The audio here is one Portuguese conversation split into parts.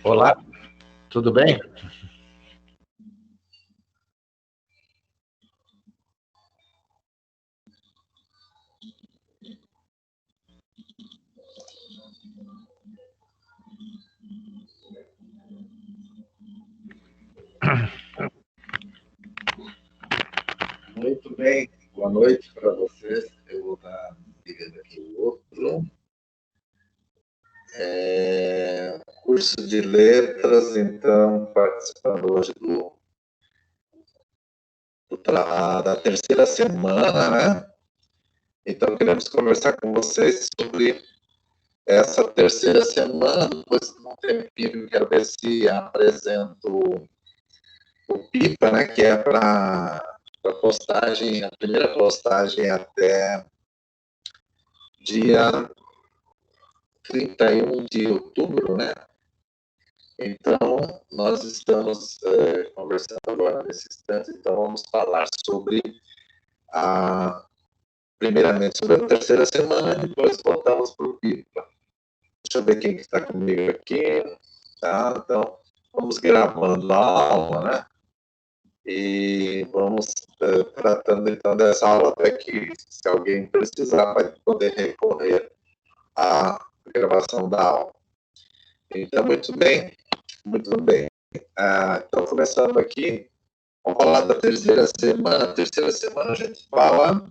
Olá, tudo bem? Muito bem, boa noite para vocês. Eu vou estar ligando aqui o outro. Curso de letras, então, participando hoje da terceira semana, né? Então, queremos conversar com vocês sobre essa terceira semana. Depois de um tempinho, quero ver se apresento o PIPA, né? Que é para a postagem, a primeira postagem até dia 31 de outubro, né? Então, nós estamos conversando agora nesse instante, então vamos falar primeiramente sobre a terceira semana, depois voltamos para o PIPA. Deixa eu ver quem está comigo aqui, tá? Então, vamos gravando a aula, né? E vamos tratando então dessa aula até que, se alguém precisar, vai poder recorrer à gravação da aula. Então, muito bem, muito bem. Então, começando aqui, vamos falar da terceira semana. A terceira semana a gente fala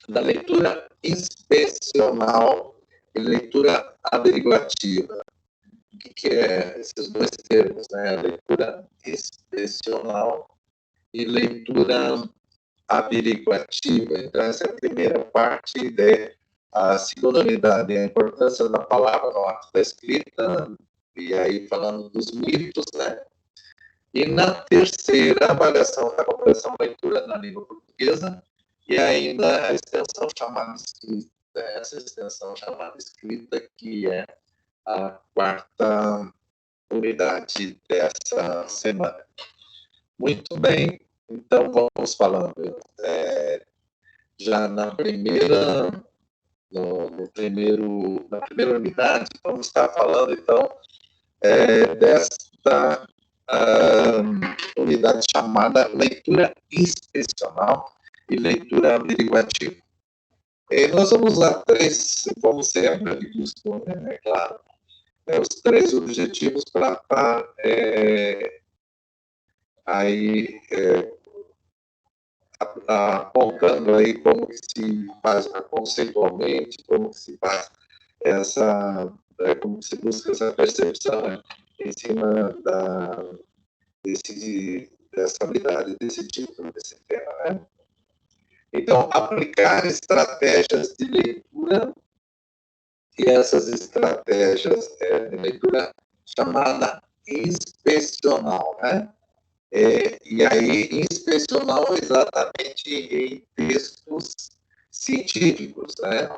da leitura inspecional e leitura averiguativa. O que é esses dois termos, né? A leitura inspecional e leitura averiguativa. Então, essa é a primeira parte. A segunda unidade é a importância da palavra no ato da escrita, e aí falando dos mitos, né? E na terceira, avaliação da compreensão leitura na língua portuguesa, e ainda a extensão chamada escrita, essa extensão chamada escrita, que é a quarta unidade dessa semana. Muito bem, então vamos falando já na primeira, na primeira unidade, vamos estar falando então desta unidade chamada leitura inspecional e leitura averiguativa. E nós vamos usar como sempre, de costume, é claro, os três objetivos para estar aí apontando aí como que se faz conceitualmente, como que se faz como que se busca essa percepção, né, em cima dessa habilidade, desse título, desse tema, né? Então, aplicar estratégias de leitura, e essas estratégias de leitura chamada inspecional, né? E aí, inspecional exatamente em textos científicos, né?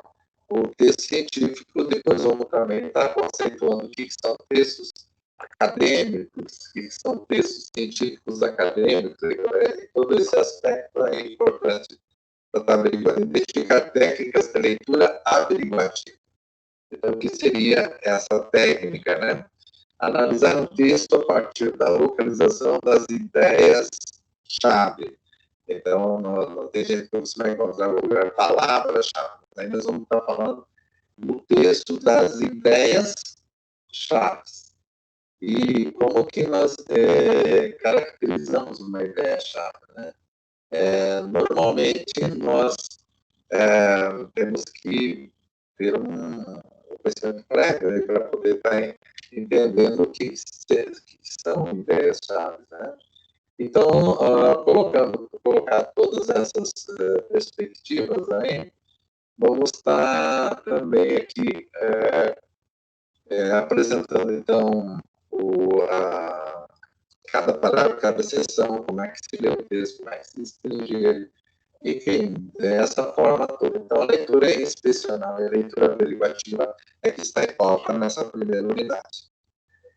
O texto científico, depois vamos também estar conceituando o que são textos acadêmicos, o que são textos científicos acadêmicos, todo esse aspecto é importante para estar averiguando, identificar técnicas de leitura averiguativa. Então, o que seria essa técnica, né? Analisar um texto a partir da localização das ideias-chave. Então, não tem jeito que você vai encontrar palavras-chave. Aí nós vamos estar falando do texto das ideias-chave. E como que nós caracterizamos uma ideia-chave, né? Normalmente, nós temos que ter um conhecimento prévio para poder estar entendendo o que são ideias-chave, né? Então, colocar todas essas perspectivas aí, vamos estar também aqui apresentando, então, cada parágrafo, cada seção, como é que se lê o texto, como é que se restringe ele. Enfim, dessa forma toda. Então, a leitura inspecional e a leitura averiguativa é que está em pauta nessa primeira unidade.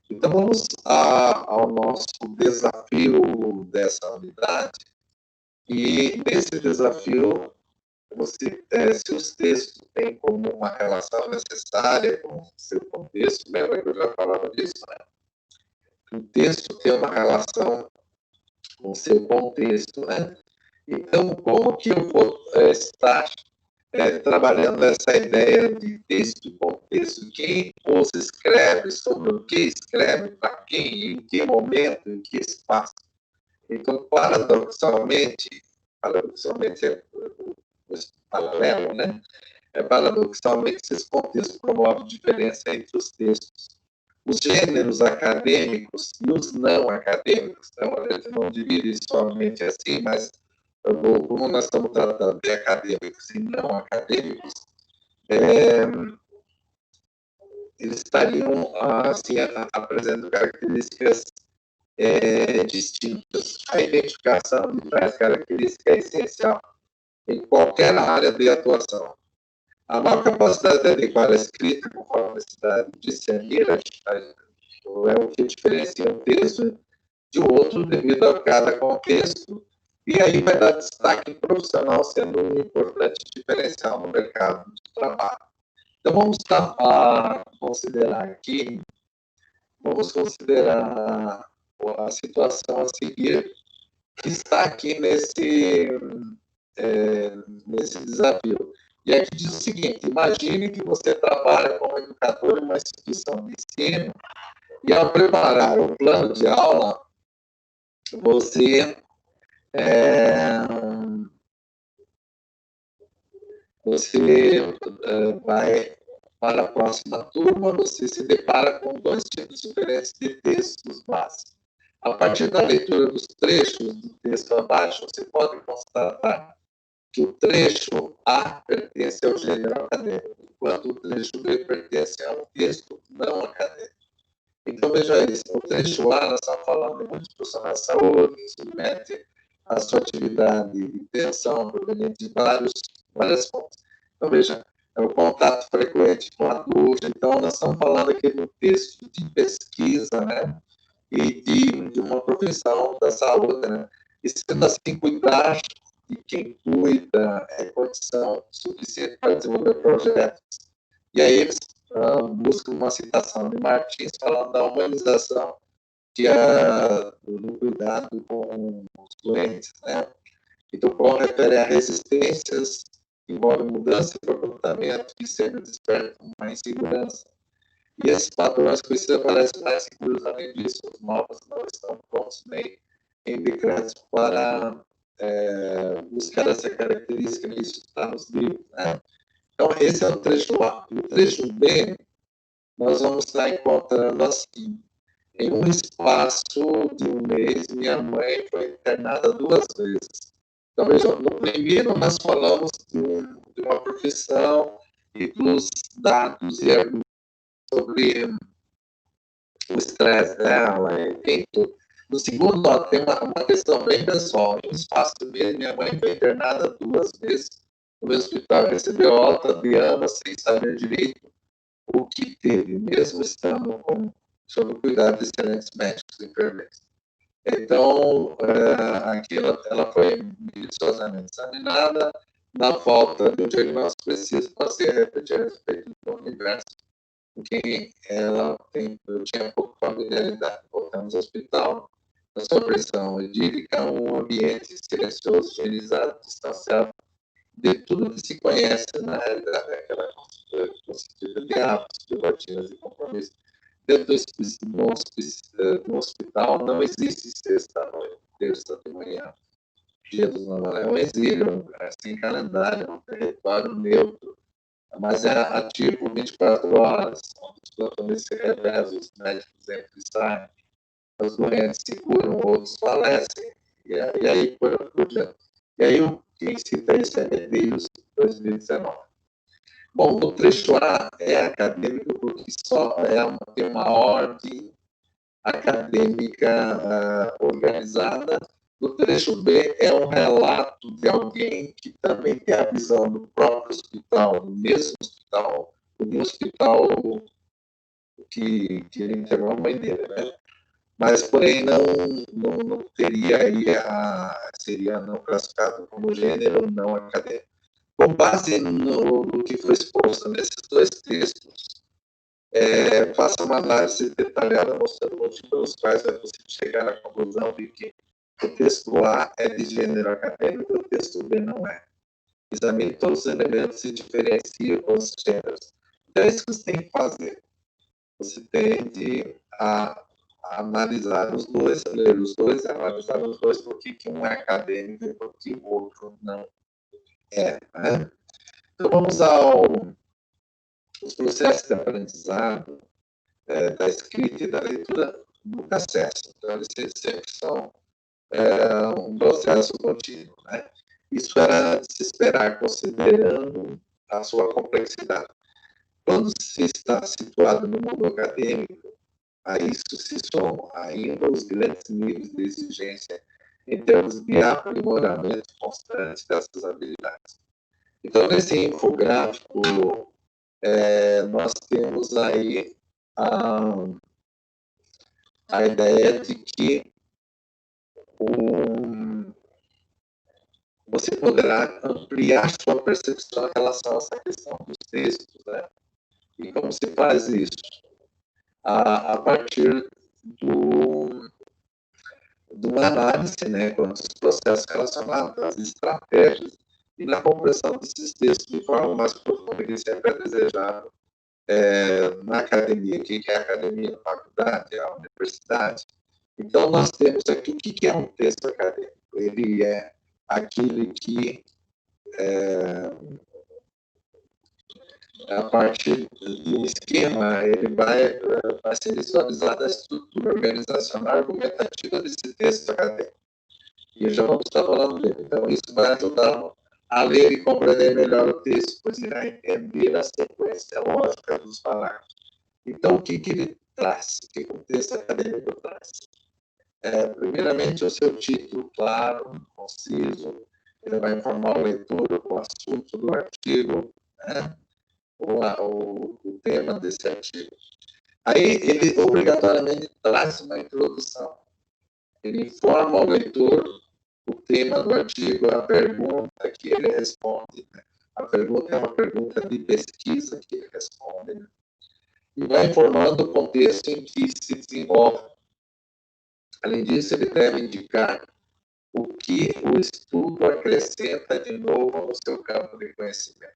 Então, vamos ao nosso desafio dessa unidade. E nesse desafio, se os textos têm como uma relação necessária com o seu contexto, lembra que eu já falava disso, né? o texto tem uma relação com o seu contexto, né? Então, como que eu vou estar trabalhando essa ideia de texto e contexto? Quem os escreve, sobre o que escreve, para quem, em que momento, em que espaço? Então, paradoxalmente é paralelo, né? Paradoxalmente, esses contextos promovem diferença entre os textos. Os gêneros acadêmicos e os não acadêmicos. Então, a gente não divide somente assim, mas como nós estamos tratando de acadêmicos e não acadêmicos, eles estariam assim, apresentando características distintas. A identificação de tais características é essencial em qualquer área de atuação. A maior capacidade de adequar a escrita conforme a necessidade de discernir é o que diferencia um texto de outro devido a cada contexto, e aí vai dar destaque profissional sendo um importante diferencial no mercado de trabalho. Então vamos considerar a situação a seguir que está aqui nesse desafio. E aqui diz o seguinte: imagine que você trabalha como educador em uma instituição de ensino e ao preparar o plano de aula, você vai para a próxima turma, você se depara com dois tipos diferentes de textos básicos. A partir da leitura dos trechos do texto abaixo, você pode constatar que o trecho A pertence ao gênero acadêmico, enquanto o trecho B pertence a um texto não acadêmico. Então, veja isso, o trecho A, nós estamos falando de um profissional de saúde, que submete a sua atividade de intenção proveniente de várias fontes. Então, veja, é o contato frequente com a adulto. Então, nós estamos falando aqui do texto de pesquisa, né? E de uma profissão da saúde, né? E sendo assim, cuidar de quem cuida é condição suficiente para desenvolver projetos. E aí eles buscam uma citação de Martins falando da humanização do cuidado com os doentes, né? Então, qual refere a resistências, envolve mudança e comportamento que sempre despertam uma insegurança. E esses padrões conhecidos aparecem mais seguros, além disso, os novos não estão prontos nem em decretos para buscar essa característica, isso está nos livros, né? Então, esse é o trecho A. O trecho B, nós vamos estar encontrando assim: em um espaço de um mês, minha mãe foi internada 2 vezes. Então, veja, no primeiro nós falamos de uma profissão e dos dados e argumentos sobre o estresse dela, e tudo. No segundo, tem uma questão bem pessoal. Em um espaço de mês, minha mãe foi internada 2 vezes no hospital, recebeu alta de ama sem saber direito o que teve, mesmo estando sob o cuidado de excelentes médicos e enfermeiros. Então, aqui ela foi minuciosamente examinada. Na falta de um diagnóstico preciso, passei a refletir a respeito do universo em que eu tinha pouca familiaridade. Voltamos ao hospital, na sua pressão idílica, um ambiente silencioso, higienizado, distanciado de tudo que se conhece na realidade, aquela constituída de hábitos, de rotinas e compromissos. Dentro do hospital não existe sexta-noite, terça de manhã, dia dos namorados. É um exílio, sem calendário, é um território neutro, mas é ativo 24 horas, onde os plantões se revezam, os médicos entram e saem, os doentes se curam, outros falecem, e aí por diante. E aí quem cita isso é Medeiros, 2019. Bom, o trecho A é acadêmico porque só tem uma ordem acadêmica organizada. O trecho B é um relato de alguém que também tem a visão do próprio hospital, do mesmo hospital, do hospital que ele internou a mãe dele, né? Mas, porém, não teria aí seria não classificado como gênero não acadêmico. Com base no que foi exposto nesses 2 textos, faça uma análise detalhada mostrando motivos pelos quais é possível chegar à conclusão de que o texto A é de gênero acadêmico e o texto B não é. Examine todos os elementos e diferencie os gêneros. Então, é isso que você tem que fazer. Você tem de analisar os dois, ler os dois, analisar os dois, por que um é acadêmico e por que o outro não é. Né? Então, vamos aos processos de aprendizado, da escrita e da leitura do acesso. Então, eles sempre são um processo contínuo. Né? Isso era de se esperar, considerando a sua complexidade. Quando se está situado no mundo acadêmico, a isso se somam ainda os grandes níveis de exigência em termos de aprimoramento constante dessas habilidades. Então, nesse infográfico, nós temos aí a ideia de que você poderá ampliar sua percepção em relação a essa questão dos textos, né? E como se faz isso? A partir de uma análise, né, quanto aos processos relacionados às estratégias e na compreensão desses textos de forma mais profunda, que sempre é desejável na academia. O que é a academia? A faculdade, a universidade. Então, nós temos aqui o que é um texto acadêmico. Ele é aquele que, a partir do esquema, ele vai ser visualizada a estrutura organizacional argumentativa desse texto acadêmico. E já vamos estar falando dele. Então, isso vai ajudar a ler e compreender melhor o texto, pois irá entender a sequência lógica dos parágrafos. Então, o que ele traz? O que o texto acadêmico traz? Primeiramente, o seu título claro, conciso, ele vai informar o leitor o assunto do artigo, né? o tema desse artigo. Aí, ele obrigatoriamente traz uma introdução. Ele informa o leitor o tema do artigo, a pergunta que ele responde. Né? A pergunta é uma pergunta de pesquisa que ele responde. Né? E vai informando o contexto em que se desenvolve. Além disso, ele deve indicar o que o estudo acrescenta de novo no seu campo de conhecimento.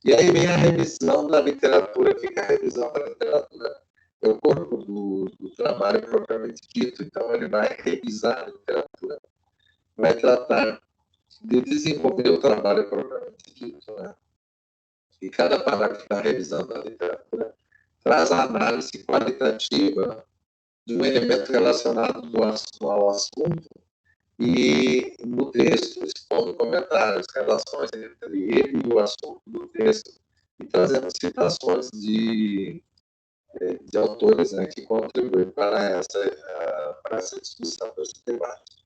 E aí vem a revisão da literatura. O que é a revisão da literatura? É o corpo do trabalho propriamente dito. Então, ele vai revisar a literatura, vai tratar de desenvolver o trabalho propriamente dito. Né? E cada parágrafo da revisão da literatura traz a análise qualitativa de um elemento relacionado ao assunto e no texto expondo comentários, relações entre ele e o assunto do texto e trazendo citações de autores, né, que contribuem para essa discussão, para esse debate.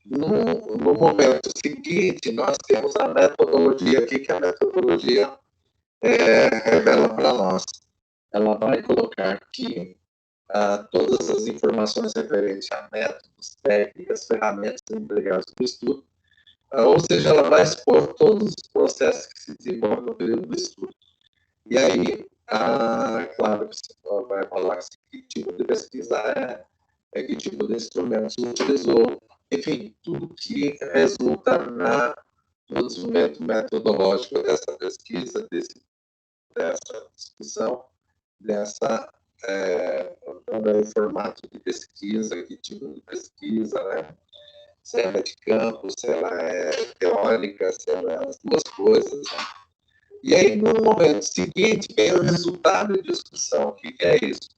No momento seguinte, nós temos a metodologia. O que a metodologia revela para nós? Ela vai colocar aqui todas as informações referentes a métodos, técnicas, ferramentas empregadas no estudo, ou seja, ela vai expor todos os processos que se desenvolvem no período do estudo. E aí, claro, você vai falar que tipo de pesquisa que tipo de instrumentos utilizou, enfim, tudo que resulta no desenvolvimento metodológico dessa pesquisa, dessa discussão, dessa em formato de pesquisa, que tipo de pesquisa, né? Se ela é de campo, se ela é teórica, se ela é as duas coisas. Né? E aí, no momento seguinte, vem o resultado de discussão. O que é isso?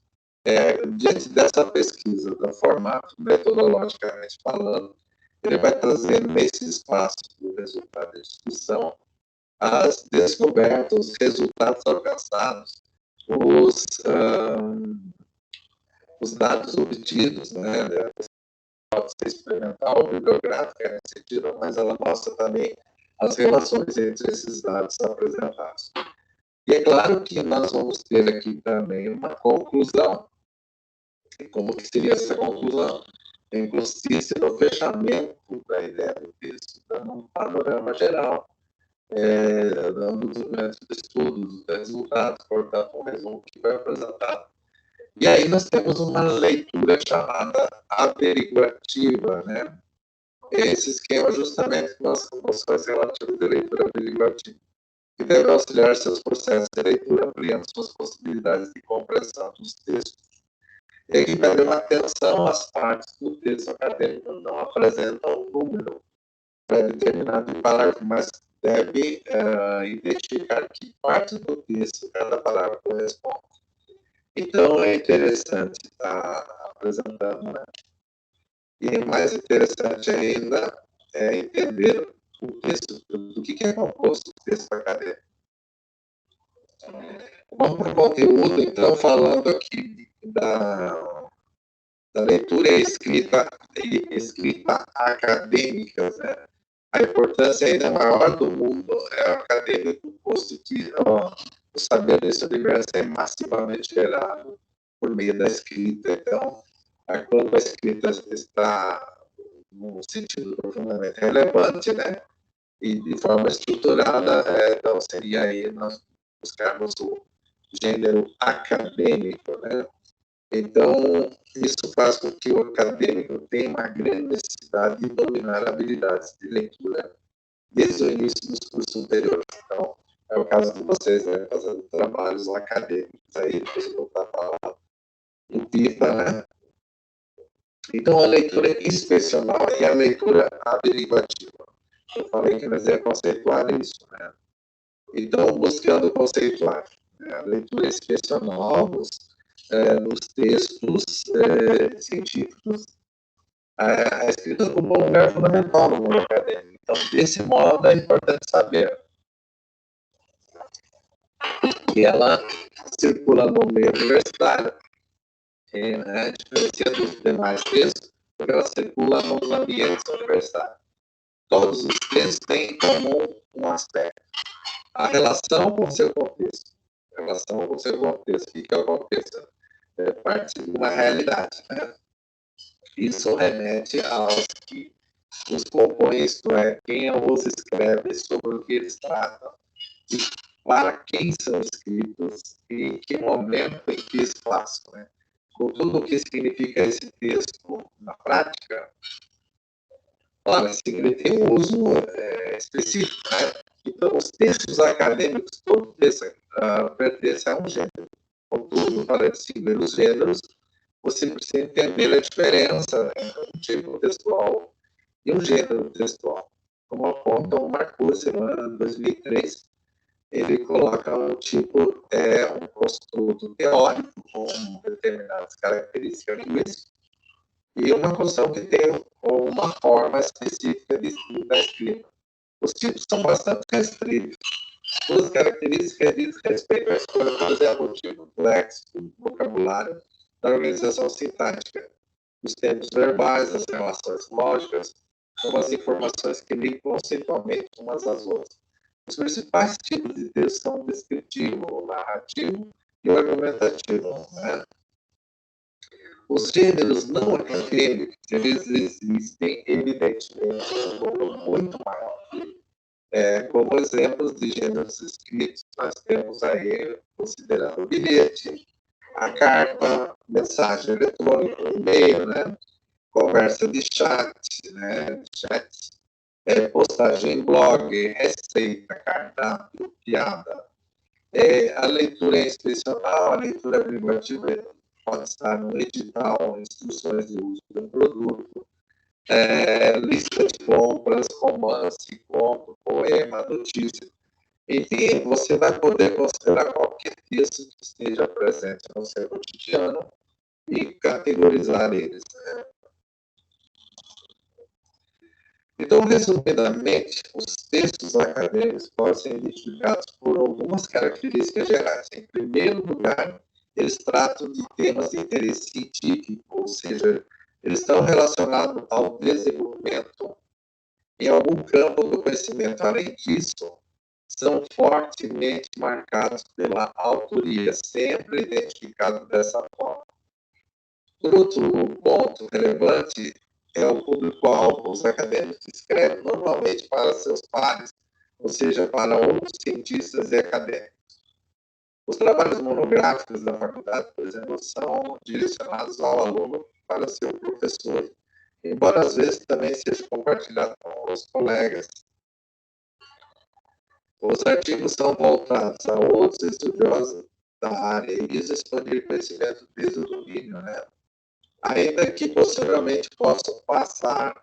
Diante dessa pesquisa, do formato metodologicamente falando, ele vai trazer nesse espaço do resultado de discussão as descobertas, os resultados alcançados, os dados obtidos, né? Pode ser experimental ou bibliográfica nesse sentido, mas ela mostra também as relações entre esses dados apresentados. E é claro que nós vamos ter aqui também uma conclusão. E como que seria essa conclusão? Consiste no fechamento da ideia do texto, dando um panorama geral dando os métodos de estudo, os resultados, portanto, um resumo que foi apresentado. E aí nós temos uma leitura chamada averiguativa, né? Esse esquema justamente nós noções relativas de leitura averiguativa, que deve auxiliar seus processos de leitura, ampliando suas possibilidades de compreensão dos textos. E aqui vai uma atenção às partes do texto acadêmico não apresentam um número pré-determinado de parágrafo, mas deve identificar que parte do texto cada parágrafo corresponde. Então, é interessante estar apresentando, né? E mais interessante ainda é entender o texto, do que é composto o texto acadêmico. Vamos para o conteúdo, então, falando aqui da leitura e escrita acadêmica, né? A importância ainda maior do mundo é o acadêmico, posto que o saber desse universo é massivamente gerado por meio da escrita. Então, quando a escrita está num sentido profundamente relevante, né? E de forma estruturada, então seria aí nós buscarmos o gênero acadêmico, né? Então, isso faz com que o acadêmico tenha uma grande necessidade de dominar habilidades de leitura desde o início dos cursos superiores. Então, é o caso de vocês, né, fazendo trabalhos acadêmicos aí, depois eu vou estar falando em PIPA, né? Então, a leitura inspecional e a leitura averiguativa. Eu falei que nós ia conceituar isso, né? Então, buscando conceituar, né? A leitura inspecional nos textos científicos, a escrita ocupa um lugar fundamental no mundo acadêmico. Então, desse modo, é importante saber que ela circula no meio universitário, né, diferencia dos demais textos, porque ela circula nos ambientes universitários. Todos os textos têm em comum um aspecto: a relação com o seu contexto. A relação com o seu contexto. O que é o contexto? É parte de uma realidade, né? Isso remete aos que os compõem, isto é, quem os escreve, sobre o que eles tratam, e para quem são escritos, e em que momento, em que espaço. Né? Com tudo o que significa esse texto na prática, olha, ele tem um uso específico. Né? Então, os textos acadêmicos, todos pertencem a um gênero. Contudo, para distinguir os gêneros, você precisa entender a diferença entre um tipo textual e um gênero textual. Como aponta o Marcuse, em 2003, ele coloca um tipo, um construto teórico com determinadas características linguísticas e uma construção que tem uma forma específica de estudo da escrita. Os tipos são bastante restritos. Suas características dizem respeito à escolha, por exemplo, o tipo do léxico, do vocabulário, da organização sintática, os tempos verbais, as relações lógicas, como as informações que ligam conceitualmente umas às outras. Os principais tipos de texto são o descritivo, o narrativo e o argumentativo. Né? Os gêneros não acadêmicos, eles existem, evidentemente, um número muito maior. Como exemplos de gêneros escritos, nós temos aí, considerando o bilhete, a carta, mensagem eletrônica, e-mail, né? Conversa de chat, né? Postagem em blog, receita, cardápio, piada. A leitura institucional, a leitura averiguativa pode estar no edital, instruções de uso do produto, lista de compras, romance, conto, poema, notícia. Enfim, você vai poder considerar qualquer texto que esteja presente no seu cotidiano e categorizar eles. Né? Então, resumidamente, os textos acadêmicos podem ser identificados por algumas características gerais. Em primeiro lugar, eles tratam de temas de interesse científico, ou seja, eles estão relacionados ao desenvolvimento em algum campo do conhecimento. Além disso, são fortemente marcados pela autoria, sempre identificado dessa forma. Por outro ponto relevante, é o público-alvo. Os acadêmicos escrevem normalmente para seus pares, ou seja, para outros cientistas e acadêmicos. Os trabalhos monográficos da faculdade, por exemplo, são direcionados ao aluno para seu professor, embora às vezes também seja compartilhado com os colegas. Os artigos são voltados a outros estudiosos da área e visam expandir conhecimento desde o domínio, né? Ainda que possivelmente possam passar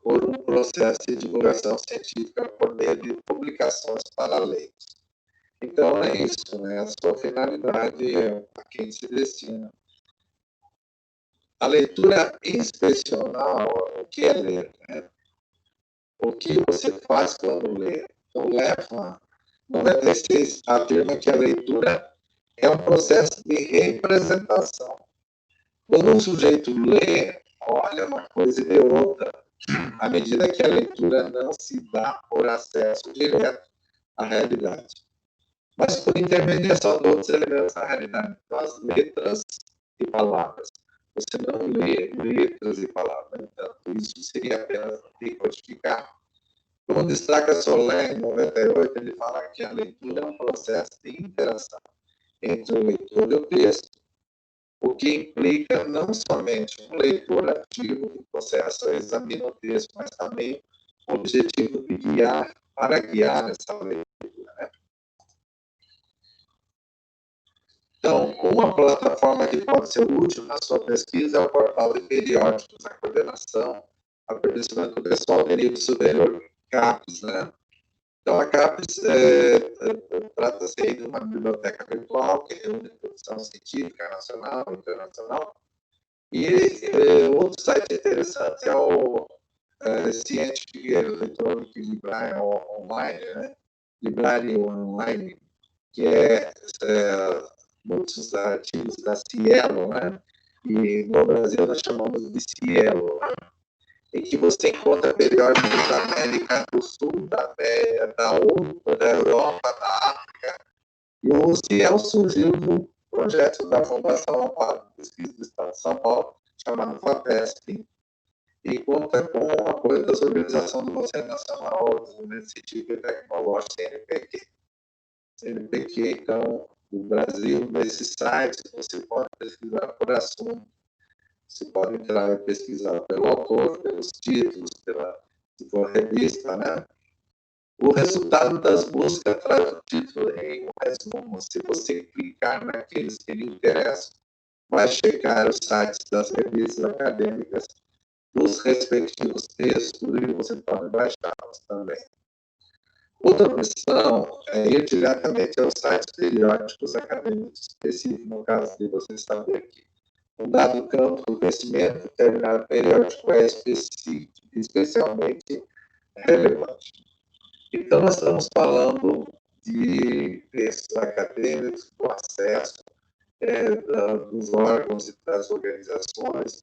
por um processo de divulgação científica por meio de publicações para leigos. Então, é isso, né? A sua finalidade é a quem se destina. A leitura inspecional, o que é ler? Né? O que você faz quando lê? Então, Leva 96 afirma que a leitura é um processo de representação. Quando um sujeito lê, olha uma coisa e vê outra, à medida que a leitura não se dá por acesso direto à realidade, mas por intermediação de outros elementos da realidade, então, as letras e palavras. Você não lê letras e palavras, então isso seria apenas decodificar. Como destaca Soler, em 98, ele fala que a leitura é um processo de interação entre o leitor e o texto, o que implica não somente um leitor ativo que processa e examina o texto, mas também o objetivo de guiar, para guiar essa leitura. Né? Então, uma plataforma que pode ser útil na sua pesquisa é o portal de periódicos, a coordenação, aperfeiçoamento pessoal de nível superior, CAPES, né? Então, a CAPES trata-se de uma biblioteca virtual que reúne produção científica nacional e internacional. E outro site interessante é o Scientific Electronic Library Online, né? Library Online, que é muitos artigos da Cielo, né? E no Brasil nós chamamos de Cielo, em que você encontra periódicos da América do Sul, da América, da Europa, da Europa, da África. E o Cielo surgiu do projeto da Fundação Amparo de Pesquisa do Estado de São Paulo, chamado FAPESP, e conta com o apoio das organizações do Conselho Nacional de Desenvolvimento Científico e Tecnológico, CNPq. CNPq, então, o Brasil, nesse site, você pode pesquisar por assunto, você pode entrar e pesquisar pelo autor, pelos títulos, se for revista, né? O resultado das buscas traz o título em um resumo. Se você clicar naqueles que lhe interessam, vai checar os sites das revistas acadêmicas dos respectivos textos e você pode baixá-los também. Outra opção é ir diretamente aos sites periódicos acadêmicos específicos, no caso de você saber que um dado campo do conhecimento, determinado periódico é especialmente relevante. Então, nós estamos falando de textos acadêmicos com acesso dos órgãos e das organizações,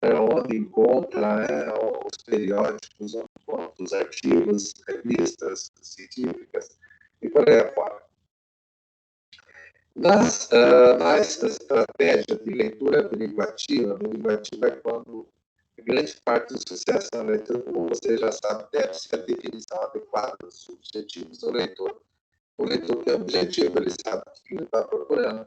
onde encontra, né, os periódicos, onde encontra os artigos, revistas científicas e por aí afora. Na estratégia de leitura averiguativa é quando grande parte do sucesso na leitura, como você já sabe, deve ser a definição adequada dos objetivos do leitor. O leitor tem objetivo, ele sabe o que ele está procurando,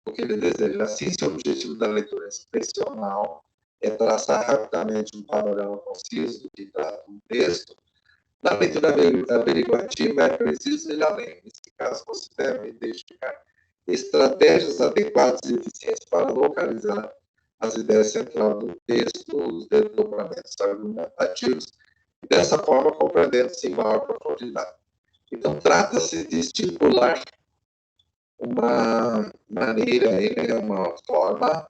o que ele deseja. Assim, se o objetivo da leitura inspecional é traçar rapidamente um panorama conciso do que trata um texto, na leitura averiguativa é preciso ir além. Nesse caso, você deve identificar estratégias adequadas e eficientes para localizar as ideias centrais do texto, os desdobramentos argumentativos, e dessa forma compreendendo-se em maior profundidade. Então, trata-se de estipular uma maneira, uma forma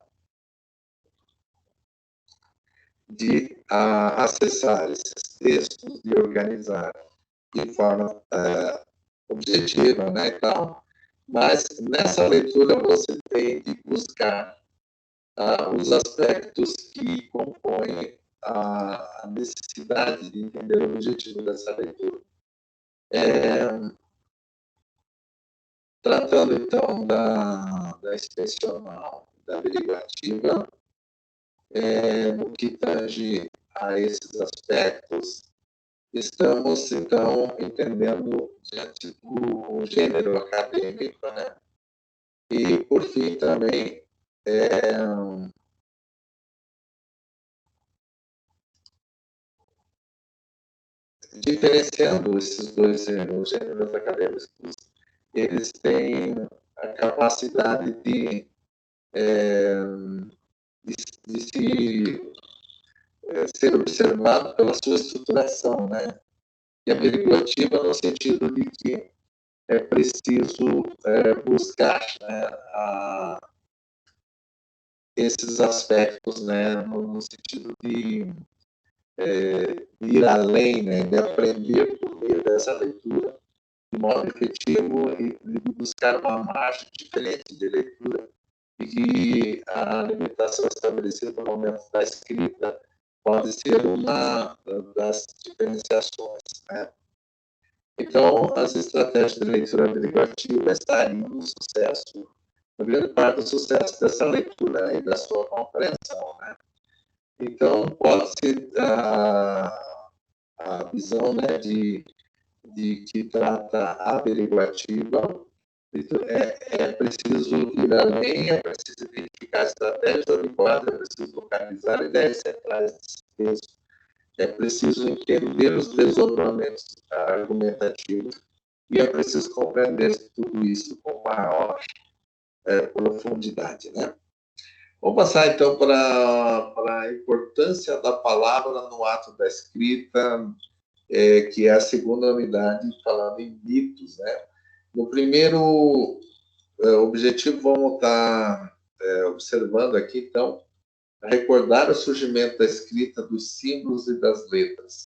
de acessar esses textos, de organizar de forma objetiva, né? Então, mas nessa leitura você tem de buscar os aspectos que compõem a necessidade de entender o objetivo dessa leitura. Tratando, então, da inspecional, da averiguativa, no que tange a esses aspectos, estamos, então, entendendo diante do gênero acadêmico, né? E, por fim, também, diferenciando esses dois gêneros, os gêneros acadêmicos, eles têm a capacidade de ser observado pela sua estruturação, né? E averiguativa no sentido de que é preciso buscar, né, esses aspectos, né, no sentido de ir além, né, de aprender por meio dessa leitura de modo efetivo e de buscar uma margem diferente de leitura e que a limitação estabelecida no momento da escrita pode ser uma das diferenciações, né? Então, as estratégias de leitura averiguativa estariam no sucesso, na grande parte do sucesso dessa leitura e da sua compreensão, né? Então, pode-se a visão, né, de que trata averiguativa, é preciso ir além, é preciso identificar estratégias adequadas, é preciso localizar ideias centrais desse texto, é preciso entender os desdobramentos argumentativos e é preciso compreender tudo isso com maior profundidade, né? Vamos passar, então, para a importância da palavra no ato da escrita, que é a segunda unidade, falando em mitos, né? No primeiro objetivo, vamos estar observando aqui, então, recordar o surgimento da escrita dos símbolos e das letras.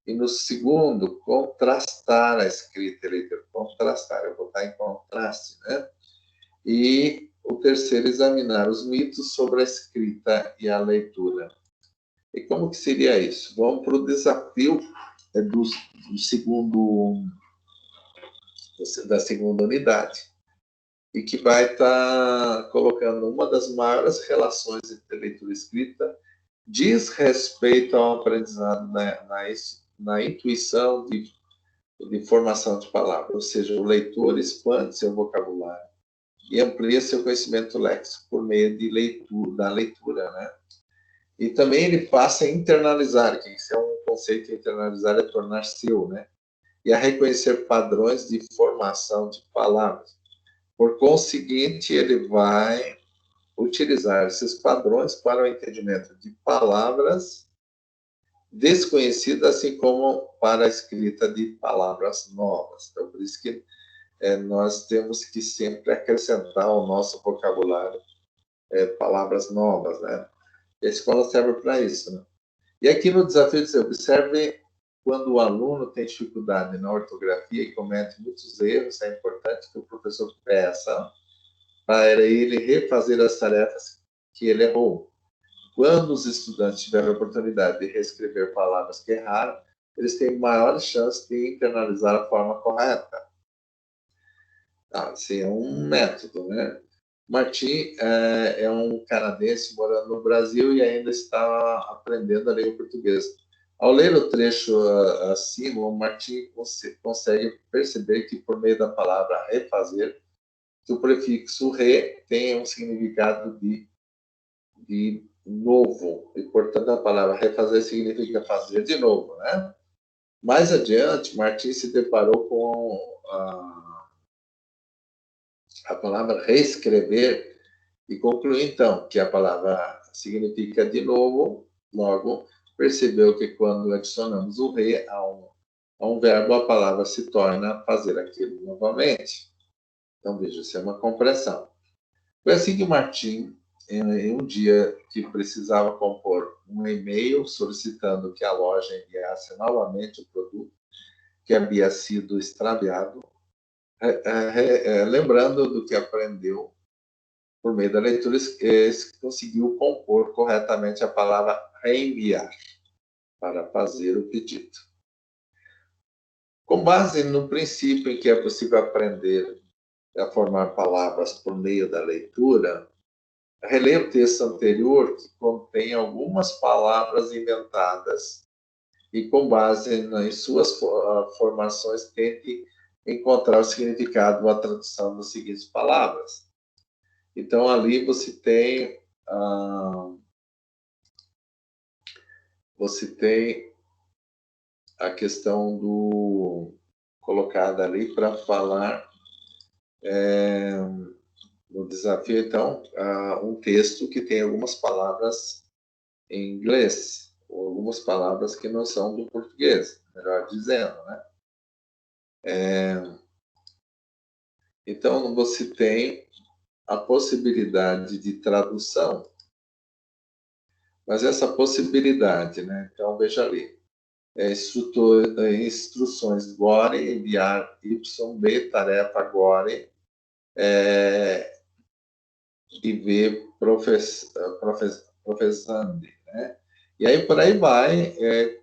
E no segundo, contrastar a escrita e a leitura. Contrastar, eu vou estar em contraste, né? E o terceiro, examinar os mitos sobre a escrita e a leitura. E como que seria isso? Vamos para o desafio da segunda unidade, e que vai estar colocando uma das maiores relações entre leitura e escrita, diz respeito ao aprendizado na intuição de formação de palavras, ou seja, o leitor expande seu vocabulário e amplia seu conhecimento léxico por meio da leitura, né? E também ele passa a internalizar, que isso é um conceito, internalizar é tornar seu, né? E a reconhecer padrões de formação de palavras. Por conseguinte, ele vai utilizar esses padrões para o entendimento de palavras desconhecidas, assim como para a escrita de palavras novas. Então, por isso que nós temos que sempre acrescentar ao nosso vocabulário palavras novas, né? E a escola serve para isso, né? E aqui no desafio, você observe quando o aluno tem dificuldade na ortografia e comete muitos erros, é importante que o professor peça para ele refazer as tarefas que ele errou. Quando os estudantes tiverem a oportunidade de reescrever palavras que erraram, eles têm maiores chances de internalizar a forma correta. Assim, é um método, né? Martim é um canadense morando no Brasil e ainda está aprendendo a língua portuguesa. Ao ler o trecho acima, o Martim consegue perceber que, por meio da palavra refazer, que o prefixo re tem um significado de novo, e, portanto, a palavra refazer significa fazer de novo, né? Mais adiante, Martim se deparou com a palavra reescrever e concluiu, então, que a palavra significa de novo, logo percebeu que quando adicionamos o re a um verbo, a palavra se torna fazer aquilo novamente. Então, veja, isso é uma compreensão. Foi assim que Martim, em um dia que precisava compor um e-mail solicitando que a loja enviasse novamente o produto que havia sido extraviado, lembrando do que aprendeu por meio da leitura, conseguiu compor corretamente a palavra reenviar para fazer o pedido. Com base no princípio em que é possível aprender a formar palavras por meio da leitura, releia o texto anterior, que contém algumas palavras inventadas e, com base em suas formações, tente encontrar o significado ou a tradução das seguintes palavras. Então, ali você tem a questão do colocada ali para falar no desafio, então, um texto que tem algumas palavras em inglês, ou algumas palavras que não são do português, melhor dizendo, né? Então, você tem a possibilidade de tradução, mas essa possibilidade, né? Então, veja ali, instruções GORE, enviar YB, tarefa GORE, e V professando, né? E aí por aí vai,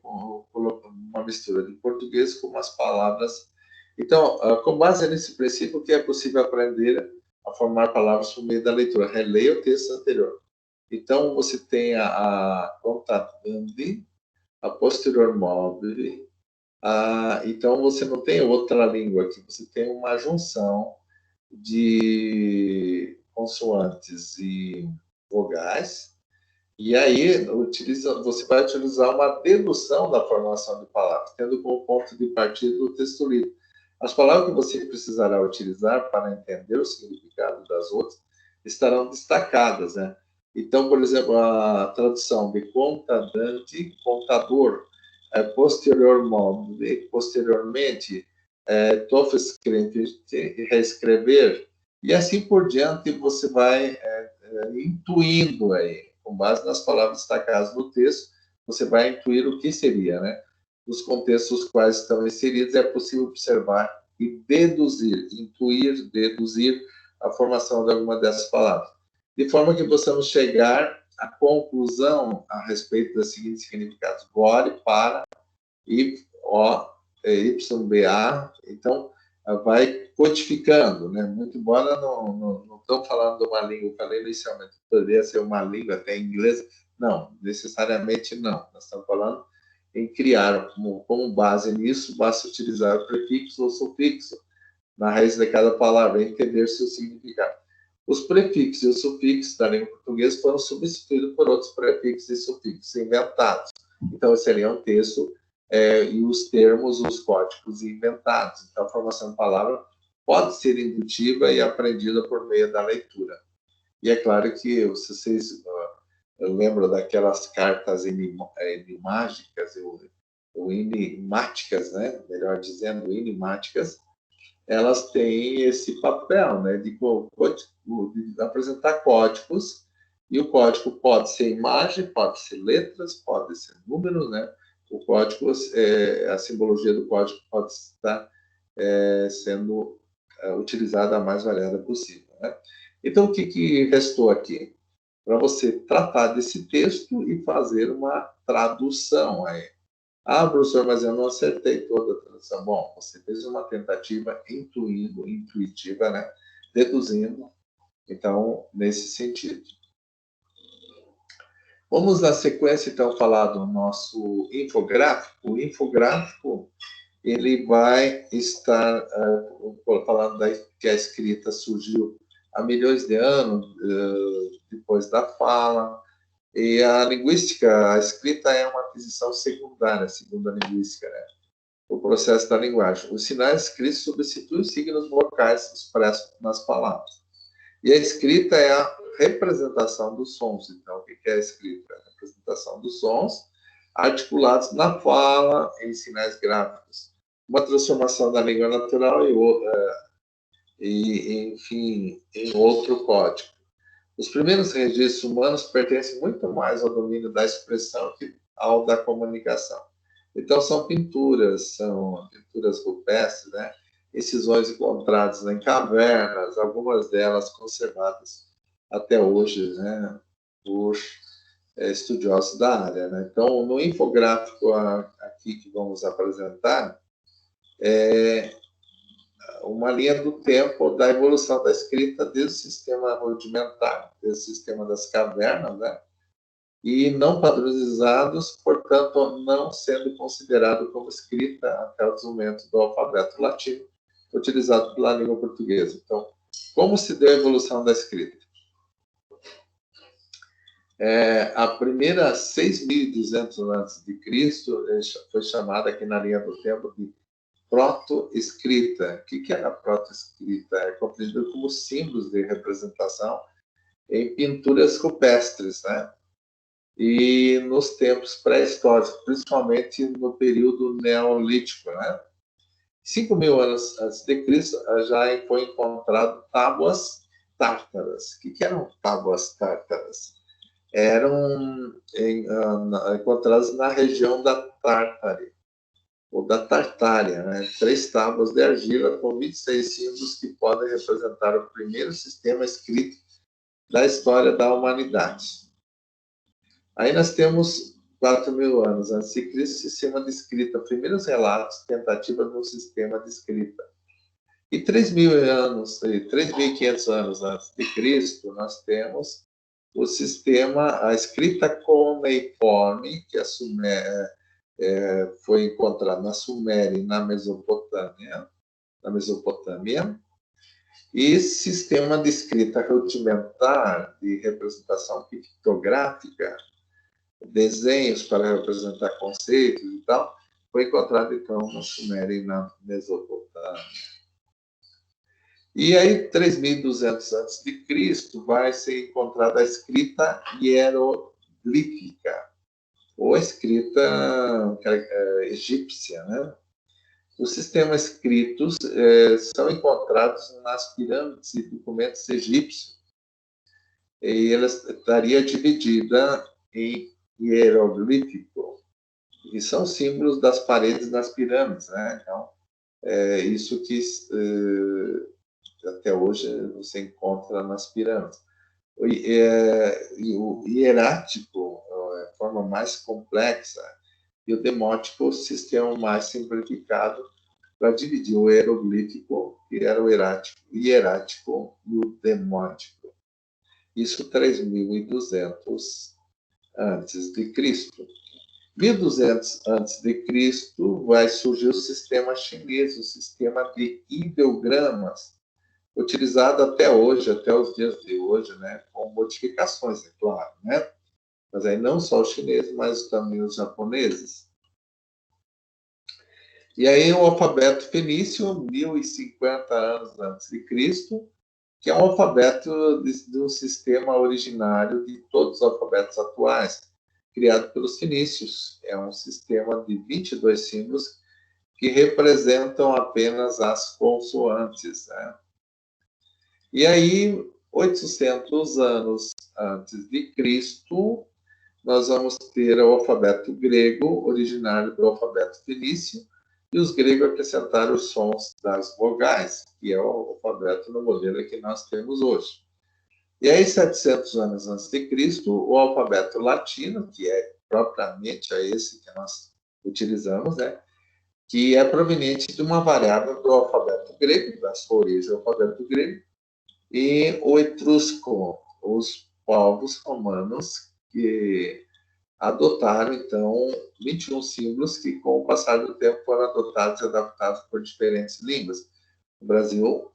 uma mistura de português com umas palavras. Então, com base nesse princípio, que é possível aprender a formar palavras por meio da leitura. Releia o texto anterior. Então, você tem a contatante, a posterior móvel. Então, você não tem outra língua aqui, você tem uma junção de consoantes e vogais, e aí você vai utilizar uma dedução da formação de palavras, tendo como ponto de partida o texto lido. As palavras que você precisará utilizar para entender o significado das outras estarão destacadas, né? Então, por exemplo, a tradução de contadante, contador, posteriormente, reescrever, e assim por diante você vai intuindo aí, com base nas palavras destacadas no texto, você vai intuir o que seria, né? Nos contextos quais estão inseridos, é possível observar e deduzir, intuir, deduzir a formação de alguma dessas palavras. De forma que possamos chegar à conclusão a respeito dos seguintes significados: GORE, para, YBA, então vai codificando, né? Muito embora não estamos falando de uma língua, eu falei inicialmente, poderia ser uma língua até inglesa, não, necessariamente não, nós estamos falando em criar, como base nisso, basta utilizar o prefixo ou sufixo na raiz de cada palavra, entender seu significado. Os prefixos e os sufixos da língua portuguesa foram substituídos por outros prefixos e sufixos inventados. Então, seria um texto e os termos, os códigos inventados. Então, a formação de palavra pode ser indutiva e aprendida por meio da leitura. E é claro que vocês lembram daquelas cartas enigmáticas, ou enigmáticas, né? Melhor dizendo, enigmáticas, elas têm esse papel, né, de apresentar códigos, e o código pode ser imagem, pode ser letras, pode ser números, né? O código, a simbologia do código pode estar sendo utilizada a mais variada possível, né? Então, o que restou aqui? Para você tratar desse texto e fazer uma tradução aí. Professor, mas eu não acertei toda a tradução. Bom, você fez uma tentativa intuitiva, né? Deduzindo, então, nesse sentido. Vamos, na sequência, então, falar do nosso infográfico. O infográfico, ele vai estar falando que a escrita surgiu há milhões de anos depois da fala. E a linguística, a escrita é uma aquisição secundária, segundo a linguística, né? O processo da linguagem. Os sinais escritos substituem os signos vocais expressos nas palavras. E a escrita é a representação dos sons. Então, o que é a escrita? A representação dos sons articulados na fala em sinais gráficos. Uma transformação da língua natural enfim, em outro código. Os primeiros registros humanos pertencem muito mais ao domínio da expressão que ao da comunicação. Então, são pinturas rupestres, né? Incisões encontradas em cavernas, algumas delas conservadas até hoje, né? Por estudiosos da área, né? Então, no infográfico aqui que vamos apresentar, uma linha do tempo da evolução da escrita desde o sistema rudimentar, desde o sistema das cavernas, né? e não padronizados, portanto, não sendo considerado como escrita até o desenvolvimento do alfabeto latino, utilizado pela língua portuguesa. Então, como se deu a evolução da escrita? A primeira 6.200 a.C. foi chamada aqui na linha do tempo de proto-escrita. O que era proto-escrita? É compreendido como símbolos de representação em pinturas rupestres, né? E nos tempos pré-históricos, principalmente no período neolítico, né? 5.000 anos antes de Cristo, já foi encontrado tábuas tártaras. O que eram tábuas tártaras? Eram encontradas na região da Tártara, ou da Tartária, né? 3 tábuas de argila com 26 símbolos que podem representar o primeiro sistema escrito da história da humanidade. Aí nós temos 4.000 anos antes de Cristo, sistema de escrita, primeiros relatos, tentativas no sistema de escrita. E 3.500 anos antes de Cristo, nós temos o sistema, a escrita cuneiforme, que foi encontrada na Suméria e na Mesopotâmia, e sistema de escrita rudimentar, de representação pictográfica, desenhos para representar conceitos e tal, foi encontrado, então, na Suméria e na Mesopotâmia. E aí, 3.200 a.C., vai ser encontrada a escrita hieroglífica, ou a escrita egípcia, né? Os sistemas escritos são encontrados nas pirâmides e documentos egípcios, e ela estaria dividida em hieroglífico, e são símbolos das paredes das pirâmides, né? Então, isso que até hoje você encontra nas pirâmides. O hierático é a forma mais complexa, e o demótico, o sistema mais simplificado para dividir o hieroglífico, que era o hierático, e o demótico. Isso 3.200 antes de Cristo. 1.200 a.C. vai surgir o sistema chinês, o sistema de ideogramas, utilizado até hoje, até os dias de hoje, né, com modificações, é claro, né? Mas aí não só os chineses, mas também os japoneses. E aí o alfabeto fenício, 1.050 anos antes de Cristo, que é um alfabeto de um sistema originário de todos os alfabetos atuais, criado pelos fenícios. É um sistema de 22 símbolos que representam apenas as consoantes, né? E aí, 800 anos antes de Cristo, nós vamos ter o alfabeto grego, originário do alfabeto fenício, e os gregos acrescentaram os sons das vogais, que é o alfabeto no modelo que nós temos hoje. E aí, 700 anos antes de Cristo, o alfabeto latino, que é propriamente esse que nós utilizamos, né, que é proveniente de uma variável do alfabeto grego, da sua origem do alfabeto grego, e o etrusco, os povos romanos que adotaram, então, 21 símbolos que, com o passar do tempo, foram adotados e adaptados por diferentes línguas. No Brasil,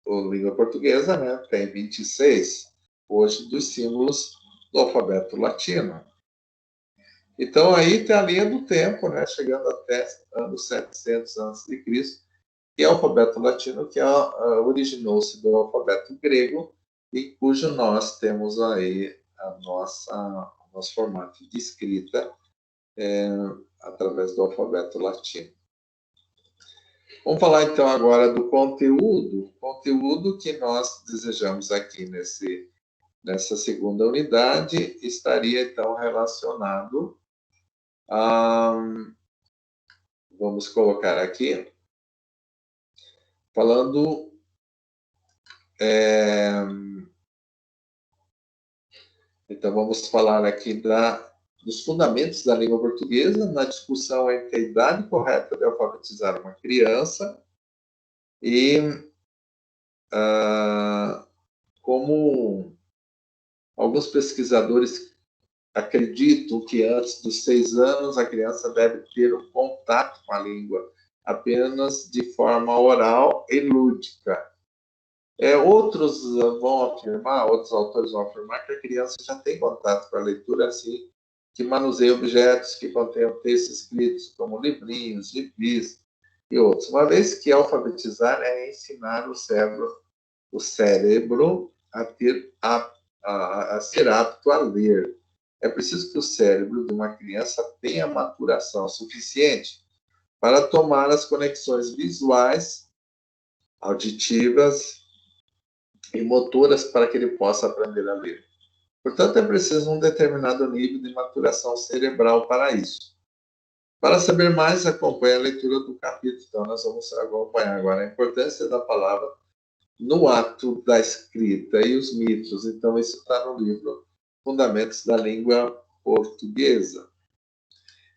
a língua portuguesa, né, tem 26, hoje, dos símbolos do alfabeto latino. Então, aí tem a linha do tempo, né, chegando até anos 700 a.C., que é o alfabeto latino, que originou-se do alfabeto grego, e cujo nós temos aí o nosso formato de escrita através do alfabeto latino. Vamos falar então agora do conteúdo que nós desejamos aqui nessa segunda unidade estaria então relacionado a, vamos colocar aqui, falando então vamos falar aqui dos fundamentos da língua portuguesa, na discussão entre a idade correta de alfabetizar uma criança e como alguns pesquisadores acredito que antes dos 6 anos a criança deve ter um contato com a língua apenas de forma oral e lúdica. Outros vão afirmar, outros autores vão afirmar que a criança já tem contato com a leitura, assim, que manuseia objetos que contenham textos escritos, como livrinhos, gibis e outros. Uma vez que alfabetizar é ensinar o cérebro a ser apto a ler. É preciso que o cérebro de uma criança tenha maturação suficiente para tomar as conexões visuais, auditivas e motoras para que ele possa aprender a ler. Portanto, é preciso um determinado nível de maturação cerebral para isso. Para saber mais, acompanhe a leitura do capítulo. Então, nós vamos acompanhar agora a importância da palavra no ato da escrita e os mitos. Então, isso está no livro Fundamentos da Língua Portuguesa.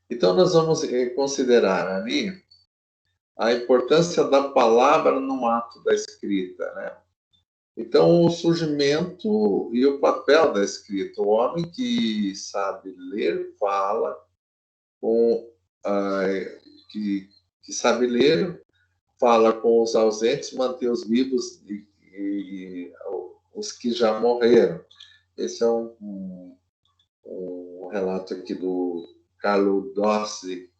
Então, nós vamos considerar ali a importância da palavra no ato da escrita, né? Então, o surgimento e o papel da escrita. O homem que sabe ler, fala, que sabe ler, fala com os ausentes, mantém os vivos e os que já morreram. Esse é um relato aqui do Carlo Dossi.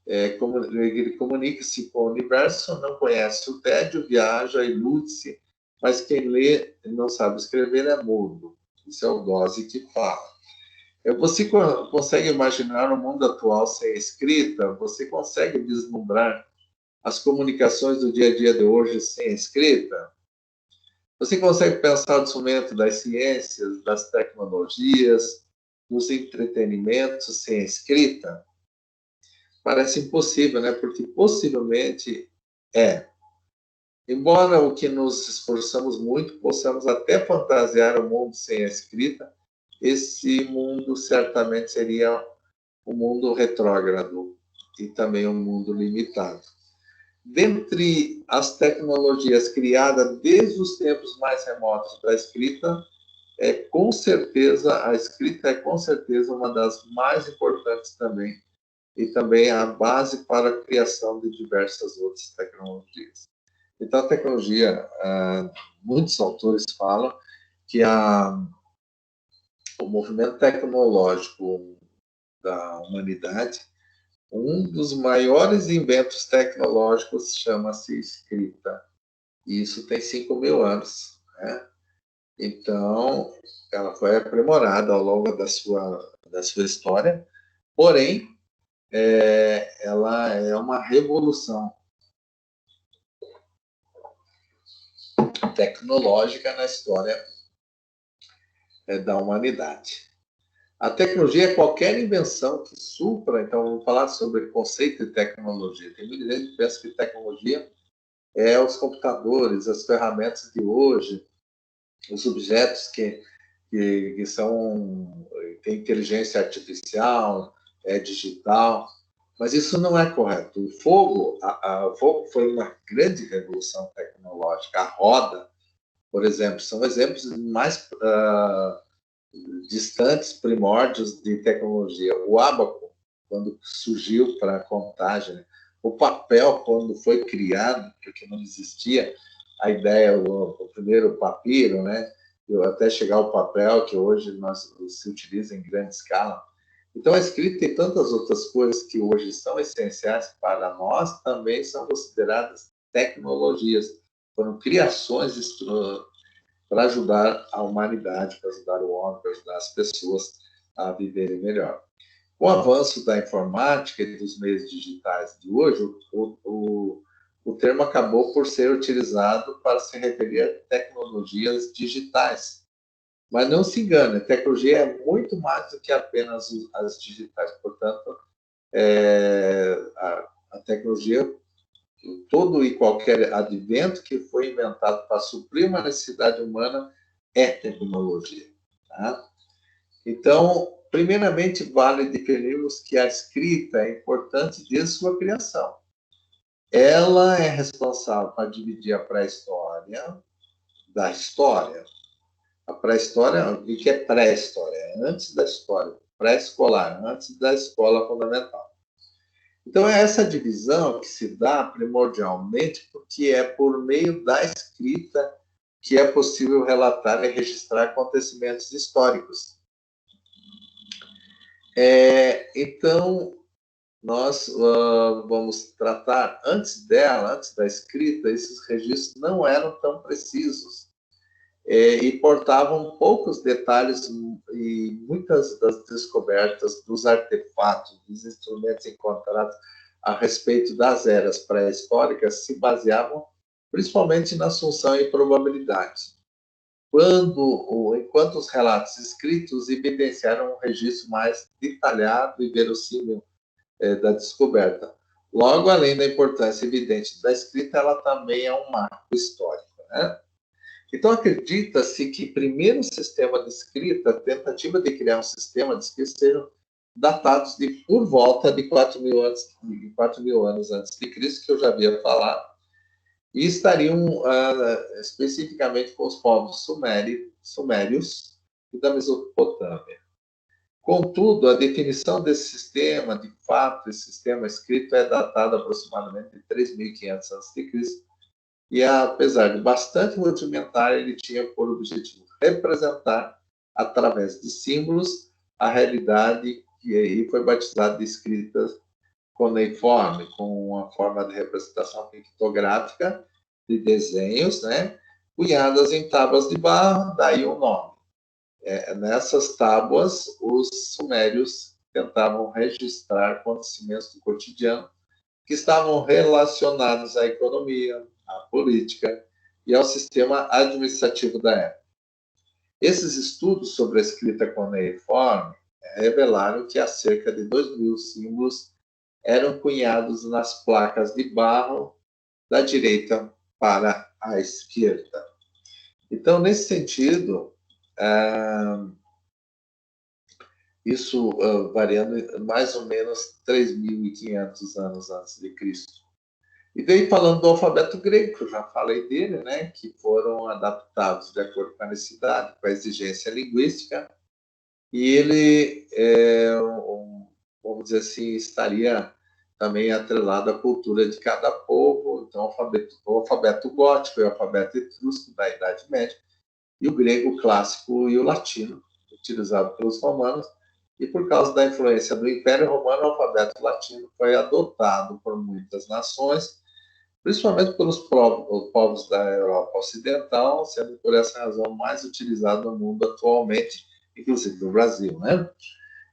Ele comunica-se com o universo, não conhece o tédio, viaja, ilude-se, mas quem lê e não sabe escrever é mudo. Isso é o Dossi que fala. Você consegue imaginar o mundo atual sem escrita? Você consegue vislumbrar as comunicações do dia a dia de hoje sem escrita? Você consegue pensar o desenvolvimento das ciências, das tecnologias, dos entretenimentos sem escrita? Parece impossível, né? Porque possivelmente é. Embora o que nos esforçamos muito, possamos até fantasiar o mundo sem a escrita, esse mundo certamente seria um mundo retrógrado e também um mundo limitado. Dentre as tecnologias criadas desde os tempos mais remotos da escrita, com certeza, a escrita é com certeza uma das mais importantes também, e também a base para a criação de diversas outras tecnologias. Então, a tecnologia, muitos autores falam que o movimento tecnológico da humanidade, um dos maiores inventos tecnológicos chama-se escrita. E isso tem 5.000 anos, né? Então, ela foi aprimorada ao longo da sua história, porém, ela é uma revolução tecnológica na história da humanidade. A tecnologia é qualquer invenção que supra, então vamos falar sobre conceito de tecnologia. Tem muita gente que pensa que tecnologia é os computadores, as ferramentas de hoje, os objetos que têm inteligência artificial, digital, mas isso não é correto. O fogo, o fogo foi uma grande revolução tecnológica. A roda, por exemplo, são exemplos mais distantes primórdios de tecnologia. O ábaco, quando surgiu para a contagem, o papel, quando foi criado, porque não existia a ideia, o primeiro papiro, né? Até chegar ao papel, que hoje se utiliza em grande escala. Então, a escrita e tantas outras coisas que hoje são essenciais para nós também são consideradas tecnologias, foram criações para ajudar a humanidade, para ajudar o homem, para ajudar as pessoas a viverem melhor. Com o avanço da informática e dos meios digitais de hoje, o termo acabou por ser utilizado para se referir a tecnologias digitais. Mas não se engane, a tecnologia é muito mais do que apenas as digitais. Portanto, a tecnologia, todo e qualquer advento que foi inventado para suprir uma necessidade humana é tecnologia. Tá? Então, primeiramente, vale definirmos que a escrita é importante desde sua criação. Ela é responsável para dividir a pré-história da história. A pré-história, o que é pré-história? É antes da história. pré-escolar, antes da escola fundamental. Então, é essa divisão que se dá primordialmente porque é por meio da escrita que é possível relatar e registrar acontecimentos históricos. Então, nós vamos tratar, antes da escrita, esses registros não eram tão precisos e portavam poucos detalhes e muitas das descobertas dos artefatos, dos instrumentos encontrados a respeito das eras pré-históricas se baseavam principalmente na assunção e probabilidade. Enquanto os relatos escritos evidenciaram um registro mais detalhado e verossímil da descoberta. Logo, além da importância evidente da escrita, ela também é um marco histórico, né? Então, acredita-se que primeiro sistema de escrita, a tentativa de criar um sistema de escrita, sejam datados por volta de 4.000 anos antes de Cristo, que eu já havia falado, e estariam especificamente com os povos sumérios e da Mesopotâmia. Contudo, a definição desse sistema, de fato, esse sistema escrito é datado aproximadamente de 3.500 a.C., e apesar de bastante rudimentar, ele tinha por objetivo representar, através de símbolos, a realidade, que aí foi batizada de escrita cuneiforme, com uma forma de representação pictográfica de desenhos, né, cunhadas em tábuas de barro, daí o nome. Nessas tábuas, os sumérios tentavam registrar acontecimentos do cotidiano que estavam relacionados à economia, à política e ao sistema administrativo da época. Esses estudos sobre a escrita cuneiforme revelaram que há cerca de 2.000 símbolos eram cunhados nas placas de barro da direita para a esquerda. Então, nesse sentido, isso variando mais ou menos 3.500 anos antes de Cristo. E veio falando do alfabeto grego, que eu já falei dele, né, que foram adaptados de acordo com a necessidade, com a exigência linguística, e ele, vamos dizer assim, estaria também atrelado à cultura de cada povo. Então, o alfabeto gótico e o alfabeto etrusco da Idade Média, e o grego clássico e o latino, utilizado pelos romanos, e por causa da influência do Império Romano, o alfabeto latino foi adotado por muitas nações, principalmente pelos povos da Europa Ocidental, sendo por essa razão mais utilizado no mundo atualmente, inclusive no Brasil, né?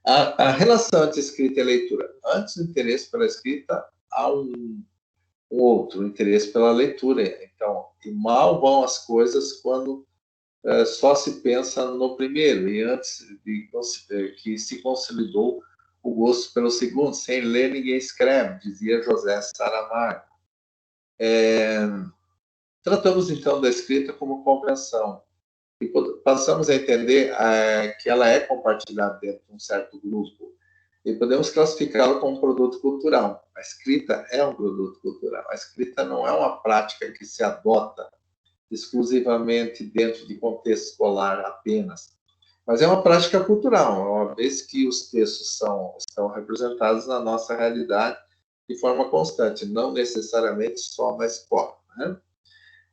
A relação entre escrita e leitura. Antes do interesse pela escrita, há um outro interesse pela leitura. Então, e mal vão as coisas quando só se pensa no primeiro, e antes de que se consolidou o gosto pelo segundo. Sem ler, ninguém escreve, dizia José Saramago. Tratamos, então, da escrita como convenção, e passamos a entender que ela é compartilhada dentro de um certo grupo, e podemos classificá-la como um produto cultural. A escrita é um produto cultural. A escrita não é uma prática que se adota exclusivamente dentro de contexto escolar apenas, mas é uma prática cultural, uma vez que os textos estão representados na nossa realidade de forma constante, não necessariamente só na escola, né?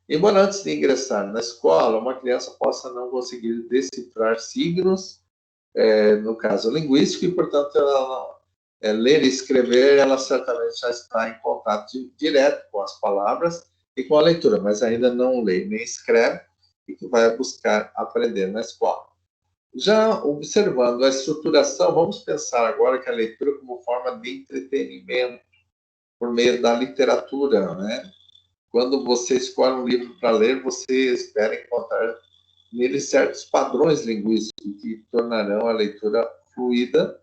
Embora antes de ingressar na escola, uma criança possa não conseguir decifrar signos, no caso linguístico, e, portanto, ler e escrever, ela certamente já está em contato direto com as palavras e com a leitura, mas ainda não lê nem escreve, e que vai buscar aprender na escola. Já observando a estruturação, vamos pensar agora que a leitura como forma de entretenimento, por meio da literatura, né? Quando você escolhe um livro para ler, você espera encontrar nele certos padrões linguísticos que tornarão a leitura fluida,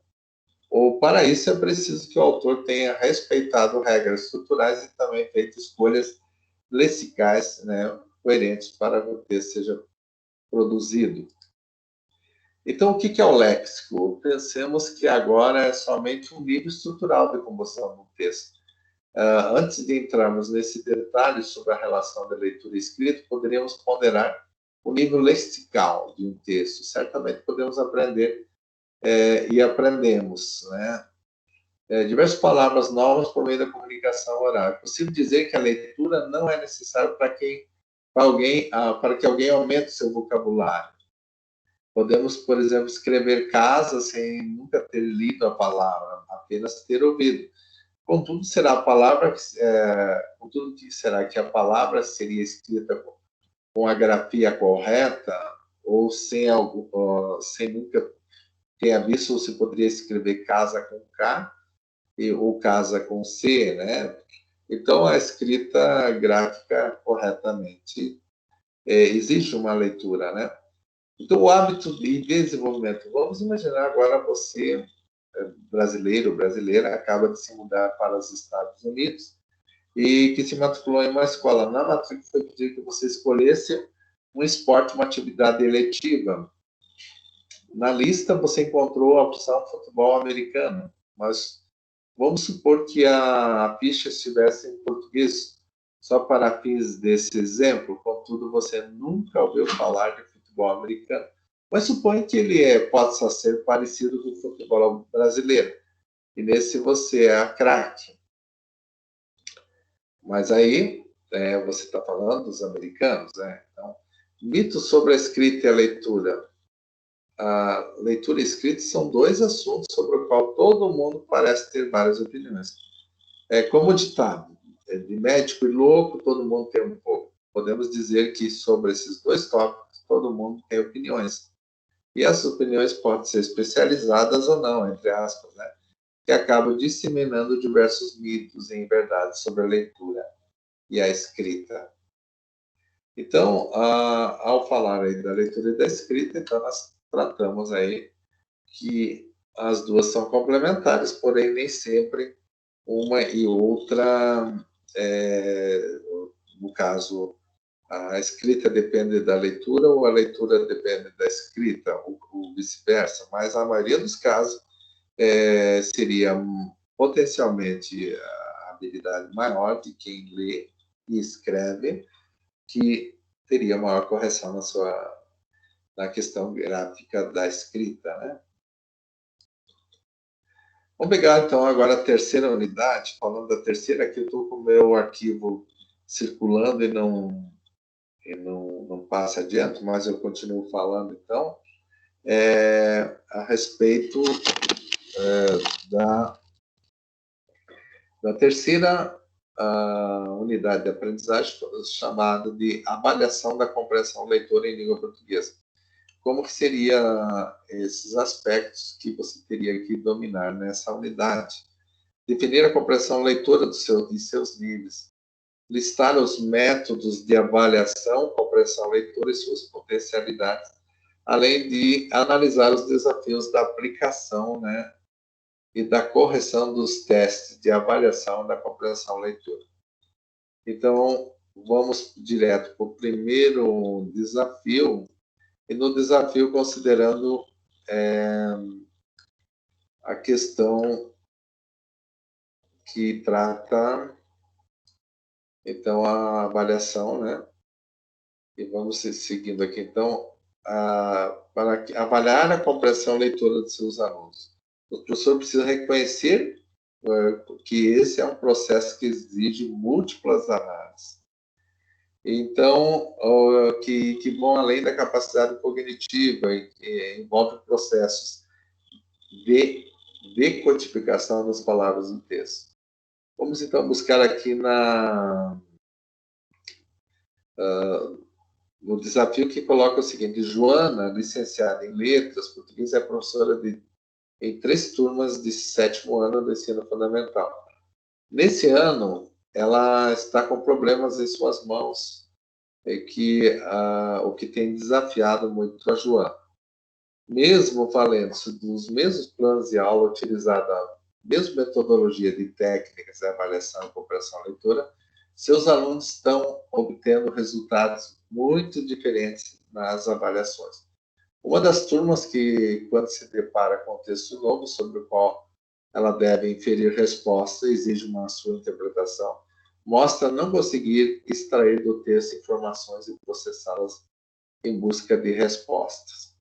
ou para isso é preciso que o autor tenha respeitado regras estruturais e também feito escolhas lexicais, né, coerentes para que o texto seja produzido. Então, o que é o léxico? Pensemos que agora é somente um nível estrutural de composição do texto. Antes de entrarmos nesse detalhe sobre a relação da leitura e escrita, poderíamos ponderar o nível lexical de um texto. Certamente podemos aprender e aprendemos, né? Diversas palavras novas por meio da comunicação oral. É possível dizer que a leitura não é necessária para que alguém aumente seu vocabulário. Podemos, por exemplo, escrever casa sem nunca ter lido a palavra, apenas ter ouvido. Contudo, será que a palavra seria escrita com a grafia correta ou sem nunca ter visto, ou se poderia escrever casa com K ou casa com C, né? Então, a escrita gráfica corretamente existe uma leitura, né? Então, o hábito de desenvolvimento. Vamos imaginar agora você, brasileiro, brasileira, acaba de se mudar para os Estados Unidos e que se matriculou em uma escola. Na matrícula foi pedido que você escolhesse um esporte, uma atividade eletiva. Na lista você encontrou a opção futebol americano, mas vamos supor que a ficha estivesse em português, só para fins desse exemplo, contudo você nunca ouviu falar de futebol americano, mas suponha que ele possa ser parecido com o futebol brasileiro, e nesse você é a craque. Mas aí você está falando dos americanos, né? Então, mitos sobre a escrita e a leitura. A leitura e a escrita são dois assuntos sobre o qual todo mundo parece ter várias opiniões. É como o ditado, de médico e louco, todo mundo tem um pouco. Podemos dizer que sobre esses dois tópicos, todo mundo tem opiniões. E essas opiniões podem ser especializadas ou não, entre aspas, né? Que acabam disseminando diversos mitos e verdades sobre a leitura e a escrita. Então, ao falar aí da leitura e da escrita, então nós tratamos aí que as duas são complementares, porém nem sempre uma e outra, no caso, a escrita depende da leitura ou a leitura depende da escrita, ou vice-versa, mas a maioria dos casos seria potencialmente a habilidade maior de quem lê e escreve, que teria maior correção na questão gráfica da escrita, né? Vamos pegar, então, agora a terceira unidade. Falando da terceira, aqui eu estou com o meu arquivo circulando e não passa adiante, mas eu continuo falando, então, a respeito da terceira unidade de aprendizagem, chamada de avaliação da compreensão leitora em língua portuguesa. Como que seria esses aspectos que você teria que dominar nessa unidade? Definir a compreensão leitora de seus níveis. Listar os métodos de avaliação, compreensão leitora e suas potencialidades, além de analisar os desafios da aplicação, né, e da correção dos testes de avaliação da compreensão leitura. Então, vamos direto para o primeiro desafio, e no desafio considerando a questão que trata, então, a avaliação, né? E vamos seguindo aqui, então, para avaliar a compreensão leitora de seus alunos. O professor precisa reconhecer que esse é um processo que exige múltiplas análises. Então, que vão além da capacidade cognitiva e que envolve processos de decodificação das palavras do texto. Vamos, então, buscar aqui no desafio que coloca o seguinte: Joana, licenciada em Letras Português, é professora em 3 turmas de 7º ano do ensino fundamental. Nesse ano, ela está com problemas em suas mãos, o que tem desafiado muito a Joana. Mesmo valendo-se dos mesmos planos de aula, utilizando a mesma metodologia de técnicas de avaliação e compreensão leitora, seus alunos estão obtendo resultados muito diferentes nas avaliações. Uma das turmas que, quando se depara com um texto novo sobre o qual ela deve inferir resposta, exige uma sua interpretação, mostra não conseguir extrair do texto informações e processá-las em busca de respostas.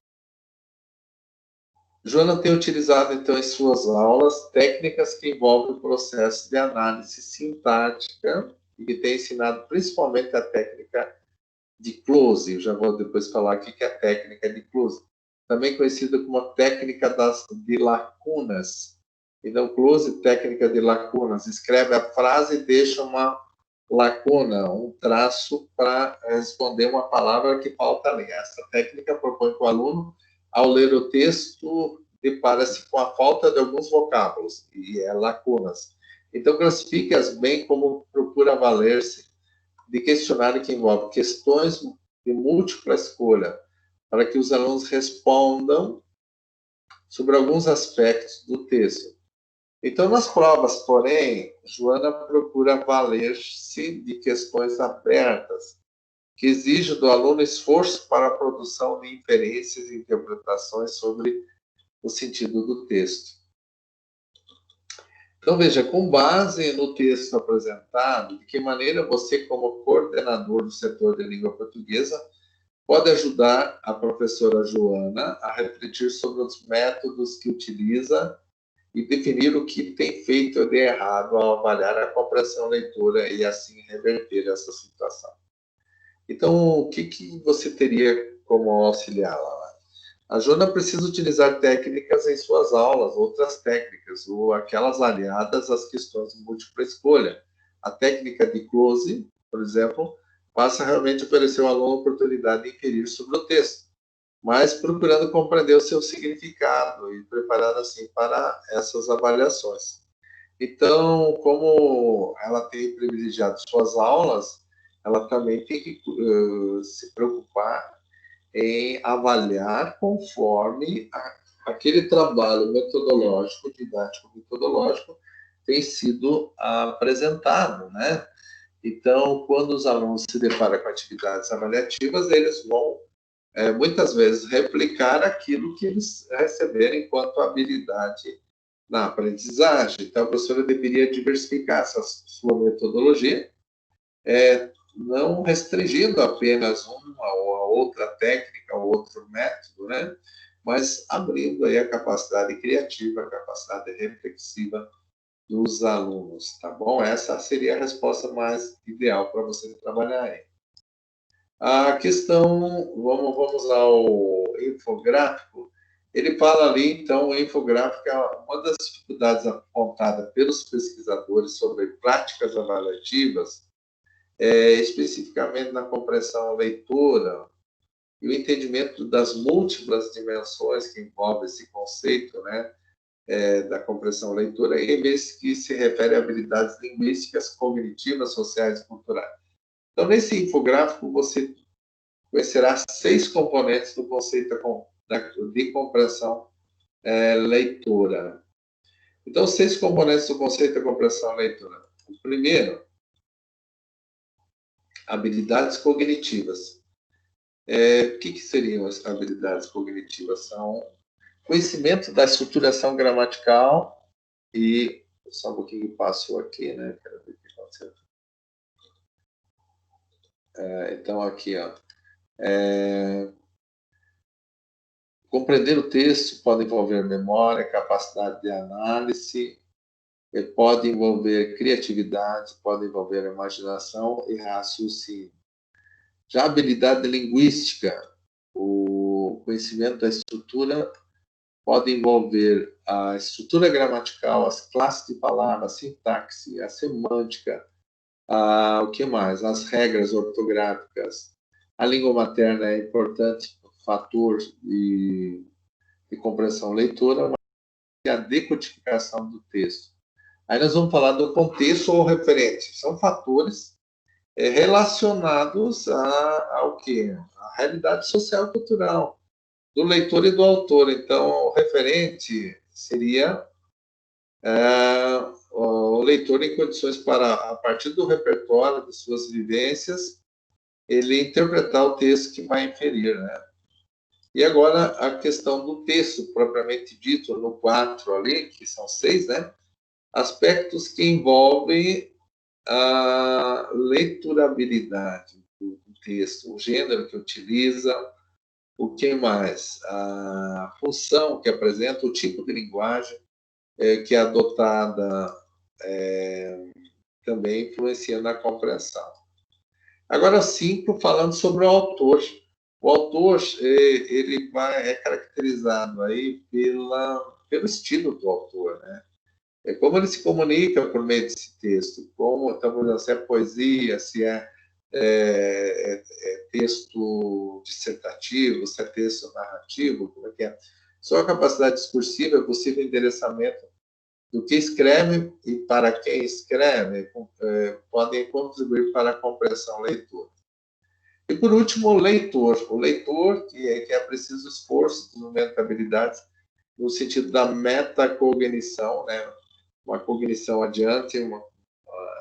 Joana tem utilizado, então, em suas aulas, técnicas que envolvem o processo de análise sintática e que tem ensinado principalmente a técnica de close. Eu já vou depois falar o que é a técnica de close. Também conhecida como a técnica de lacunas. Então, close, técnica de lacunas. Escreve a frase e deixa uma lacuna, um traço para responder uma palavra que falta ali. Essa técnica propõe que o aluno, ao ler o texto, depara-se com a falta de alguns vocábulos, e é lacunas. Então, classifique-as bem como procura valer-se de questionário que envolve questões de múltipla escolha, para que os alunos respondam sobre alguns aspectos do texto. Então, nas provas, porém, Joana procura valer-se de questões abertas, que exigem do aluno esforço para a produção de inferências e interpretações sobre o sentido do texto. Então, veja, com base no texto apresentado, de que maneira você, como coordenador do setor de língua portuguesa, pode ajudar a professora Joana a refletir sobre os métodos que utiliza e definir o que tem feito de errado ao avaliar a compreensão leitura e assim reverter essa situação. Então, o que você teria como auxiliá-la? A Joana precisa utilizar técnicas em suas aulas, outras técnicas, ou aquelas aliadas às questões de múltipla escolha. A técnica de close, por exemplo, passa realmente a oferecer ao aluno a oportunidade de inferir sobre o texto, mas procurando compreender o seu significado e preparado assim para essas avaliações. Então, como ela tem privilegiado suas aulas, ela também tem que se preocupar em avaliar conforme aquele trabalho metodológico, didático-metodológico, tem sido apresentado, né? Então, quando os alunos se deparam com atividades avaliativas, eles vão, muitas vezes, replicar aquilo que eles receberam enquanto habilidade na aprendizagem. Então, a professora deveria diversificar essa sua metodologia, não restringindo apenas uma ou a outra técnica ou outro método, né? Mas abrindo aí a capacidade criativa, a capacidade reflexiva dos alunos, tá bom? Essa seria a resposta mais ideal para você trabalhar aí. A questão, vamos ao infográfico. Ele fala ali, então, o infográfico é uma das dificuldades apontadas pelos pesquisadores sobre práticas avaliativas, especificamente na compreensão leitora e o entendimento das múltiplas dimensões que envolve esse conceito, né, da compreensão leitora, em vez que se refere a habilidades linguísticas, cognitivas, sociais e culturais. Então, nesse infográfico, você conhecerá 6 componentes do conceito de compreensão leitora. Então, 6 componentes do conceito de compreensão leitora. O primeiro, habilidades cognitivas. O que seriam as habilidades cognitivas? São conhecimento da estruturação gramatical e... Só um pouquinho que passou aqui, né? Quero ver o que aconteceu. Então, aqui, ó. Compreender o texto pode envolver memória, capacidade de análise, pode envolver criatividade, pode envolver imaginação e raciocínio. Já a habilidade linguística, o conhecimento da estrutura, pode envolver a estrutura gramatical, as classes de palavras, a sintaxe, a semântica, o que mais? As regras ortográficas. A língua materna é importante fator de compreensão leitora, mas a decodificação do texto. Aí nós vamos falar do contexto ou referente. São fatores relacionados ao quê? A realidade social e cultural do leitor e do autor. Então, o referente seria o leitor em condições para, a partir do repertório de suas vivências, ele interpretar o texto que vai inferir, né? E agora a questão do texto propriamente dito, no 4 ali, que são 6, né? Aspectos que envolvem a leiturabilidade do texto, o gênero que utiliza, O que mais? A função que apresenta, o tipo de linguagem que é adotada também influencia na compreensão. Agora, 5, falando sobre o autor. O autor ele é caracterizado aí pelo estilo do autor, né? É como ele se comunica por meio desse texto, como então, se é poesia, se é texto dissertativo, se é texto narrativo, como é que é? Só a capacidade discursiva é possível endereçamento do que escreve e para quem escreve podem contribuir para a compreensão leitura. E, por último, o leitor. O leitor, que é preciso esforço, desenvolvimento habilidades, no sentido da metacognição, né? Uma cognição adiante,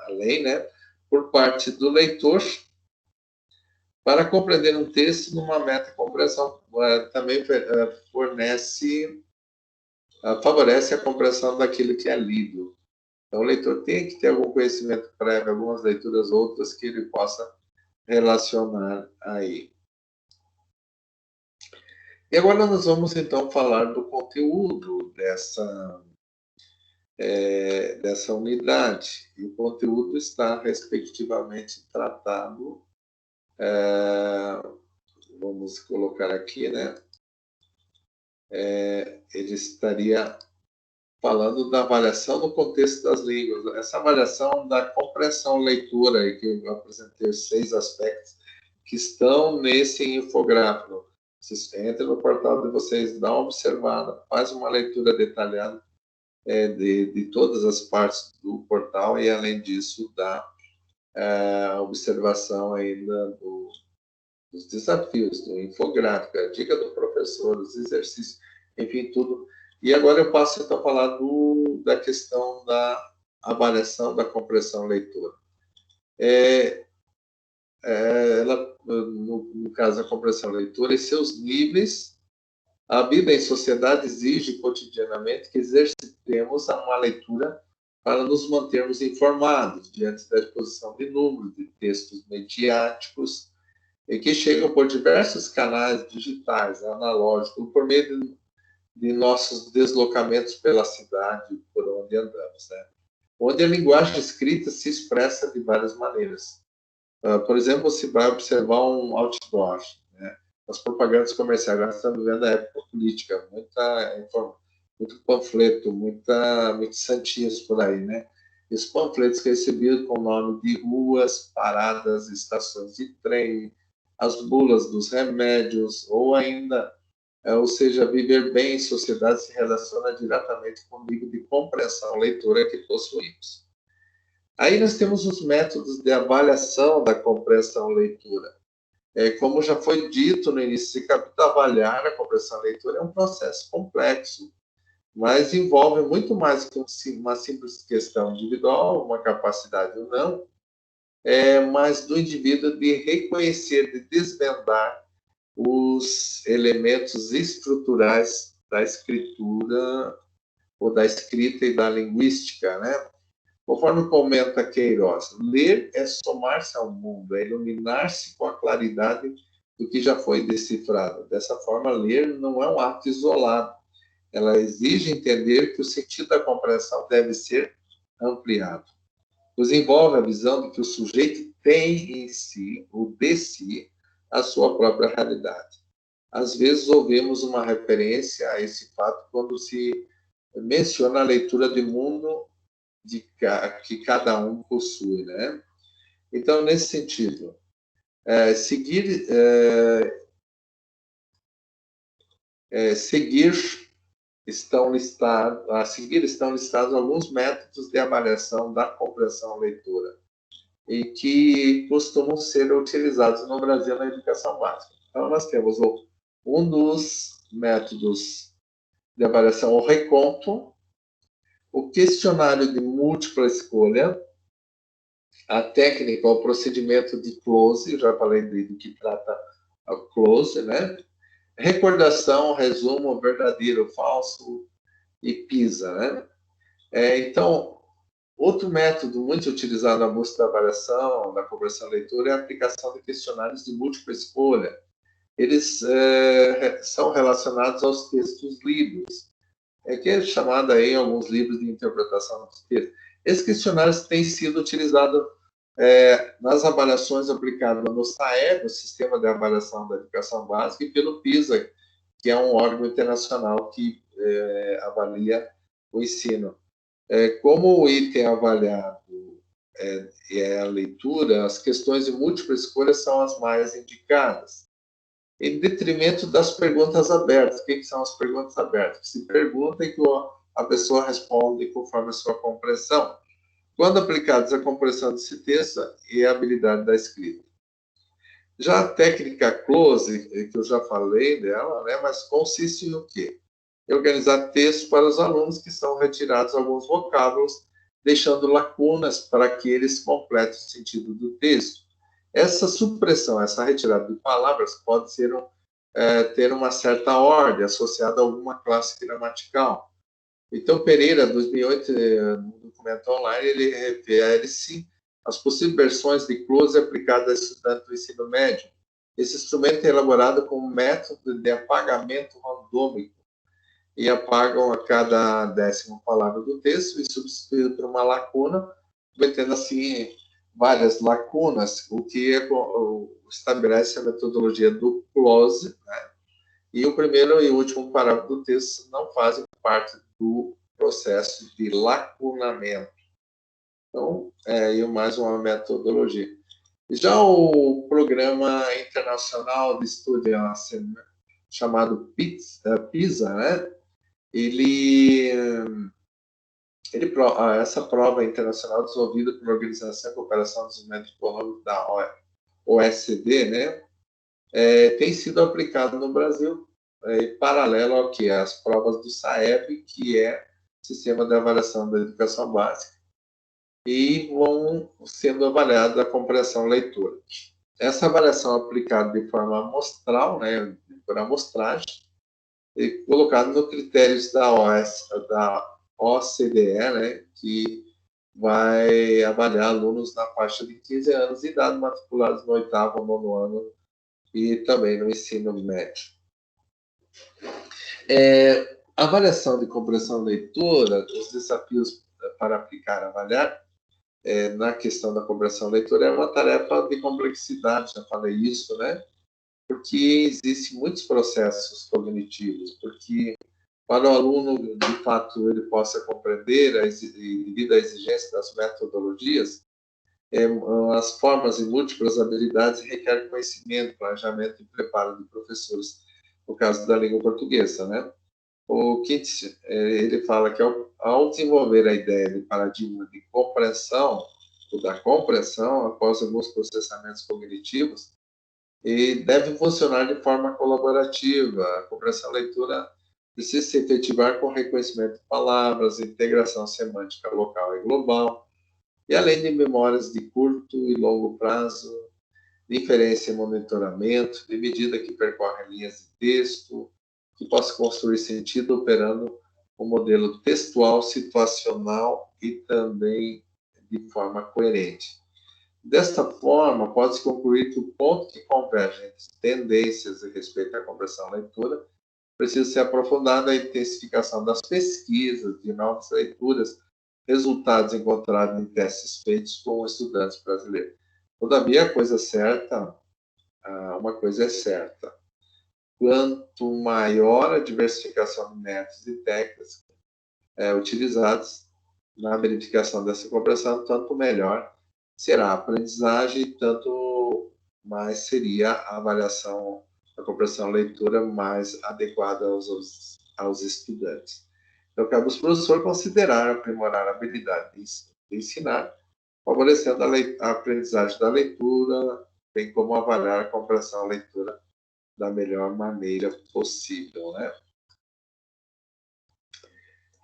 além, né? Por parte do leitor, para compreender um texto numa metacompreensão, também favorece a compreensão daquilo que é lido. Então, o leitor tem que ter algum conhecimento prévio, algumas leituras outras que ele possa relacionar aí. E agora nós vamos, então, falar do conteúdo dessa unidade. E o conteúdo está, respectivamente, tratado. Vamos colocar aqui, né? Ele estaria falando da avaliação no contexto das línguas. Essa avaliação da compreensão leitura, que eu apresentei os 6 aspectos que estão nesse infográfico. Vocês entram no portal de vocês, dá uma observada, faz uma leitura detalhada de todas as partes do portal e, além disso, dá a observação ainda dos desafios, do infográfico, a dica do professor, os exercícios, enfim, tudo. E agora eu passo então a falar da questão da avaliação da compreensão leitora. Ela, no caso da compreensão leitora, e seus níveis, a vida em sociedade exige cotidianamente que exercitemos uma leitura para nos mantermos informados diante da exposição de números de textos mediáticos e que chegam por diversos canais digitais, analógicos, por meio de nossos deslocamentos pela cidade, por onde andamos, né? Onde a linguagem escrita se expressa de várias maneiras. Por exemplo, você vai observar um outdoor, né? As propagandas comerciais, agora estamos vendo a época política, muito panfleto, muitos santinhos por aí, né? E os panfletos recebidos com o nome de ruas, paradas, estações de trem, as bulas dos remédios, ou ainda, ou seja, viver bem em sociedade se relaciona diretamente com o nível de compreensão leitora que possuímos. Aí nós temos os métodos de avaliação da compreensão leitura. Como já foi dito no início desse capítulo, avaliar a compreensão leitura é um processo complexo, mas envolve muito mais que uma simples questão individual, uma capacidade ou não, mas do indivíduo de reconhecer, de desvendar os elementos estruturais da escritura, ou da escrita e da linguística, né? Conforme comenta Queiroz, ler é somar-se ao mundo, é iluminar-se com a claridade do que já foi decifrado. Dessa forma, ler não é um ato isolado. Ela exige entender que o sentido da compreensão deve ser ampliado. Nos envolve a visão de que o sujeito tem em si, ou de si, a sua própria realidade. Às vezes ouvimos uma referência a esse fato quando se menciona a leitura do mundo que cada um possui, né? Então, nesse sentido, seguir estão listados alguns métodos de avaliação da compreensão leitura e que costumam ser utilizados no Brasil na educação básica. Então, nós temos um dos métodos de avaliação, o reconto, o questionário de múltipla escolha, a técnica, o procedimento de close, eu já falei do que trata a close, né? Recordação, resumo, verdadeiro, falso e PISA, né? Então, outro método muito utilizado na busca da avaliação, da compreensão leitura, é a aplicação de questionários de múltipla escolha. eles são relacionados aos textos lidos, que é chamado aí alguns livros de interpretação dos textos. Esses questionários têm sido utilizados nas avaliações aplicadas no SAEB, o Sistema de Avaliação da Educação Básica, e pelo PISA, que é um órgão internacional que avalia o ensino. Como o item avaliado é a leitura, as questões de múltipla escolha são as mais indicadas, em detrimento das perguntas abertas. O que são as perguntas abertas? Se pergunta e que a pessoa responde conforme a sua compreensão, quando aplicados à compreensão desse texto e a habilidade da escrita. Já a técnica close, que eu já falei dela, né, mas consiste no quê? Em organizar textos para os alunos que são retirados alguns vocábulos, deixando lacunas para que eles completem o sentido do texto. Essa supressão, essa retirada de palavras pode ser ter uma certa ordem associada a alguma classe gramatical. Então, Pereira, 2008, no documento online, ele refere-se às possíveis versões de close aplicadas a estudantes do ensino médio. Esse instrumento é elaborado com um método de apagamento randômico, e apagam a cada 10ª palavra do texto e substituído por uma lacuna, cometendo assim várias lacunas, o que estabelece a metodologia do close, né? E o primeiro e o último parágrafo do texto não fazem parte do processo de lacunamento. Então, é mais uma metodologia. Já o Programa Internacional de Estudo chamado PISA, né? Essa prova internacional desenvolvida pela Organização de Cooperação e Desenvolvimento Econômico da OECD, né, tem sido aplicada no Brasil, paralelo ao que as provas do SAEB, que é o Sistema de Avaliação da Educação Básica, e vão sendo avaliada a compreensão leitura. Essa avaliação é aplicada de forma amostral, né, por amostragem, colocado nos critérios da OCDE, né, que vai avaliar alunos na faixa de 15 anos de idade, matriculados no 8º ou 9º ano e também no ensino médio. A avaliação de compreensão leitura, os desafios para aplicar e avaliar, na questão da compreensão leitura, é uma tarefa de complexidade, já falei isso, né? Porque existem muitos processos cognitivos, porque para o aluno, de fato, ele possa compreender, devido à exigência das metodologias, as formas e múltiplas habilidades requerem conhecimento, planejamento e preparo de professores, no caso da língua portuguesa, né? O Kitt, ele fala que ao desenvolver a ideia de paradigma de compreensão, ou da compreensão, após alguns processamentos cognitivos, e deve funcionar de forma colaborativa. A compreensão-leitura precisa se efetivar com reconhecimento de palavras, integração semântica local e global, e além de memórias de curto e longo prazo, de inferência e monitoramento, de medida que percorrem linhas de texto, que possa construir sentido operando um modelo textual, situacional e também de forma coerente. Desta forma, pode-se concluir que o ponto que converge entre tendências e respeito à compreensão-leitura precisa ser aprofundada a intensificação das pesquisas de novas leituras, resultados encontrados em testes feitos com estudantes brasileiros. Todavia, uma coisa é certa: quanto maior a diversificação de métodos e técnicas utilizados na verificação dessa compreensão, tanto melhor será a aprendizagem, tanto mais seria a avaliação da compreensão-leitura mais adequada aos estudantes. Então, cabe aos professores considerar aprimorar a habilidade de ensinar, favorecendo a aprendizagem da leitura, bem como avaliar a compreensão-leitura da melhor maneira possível, né?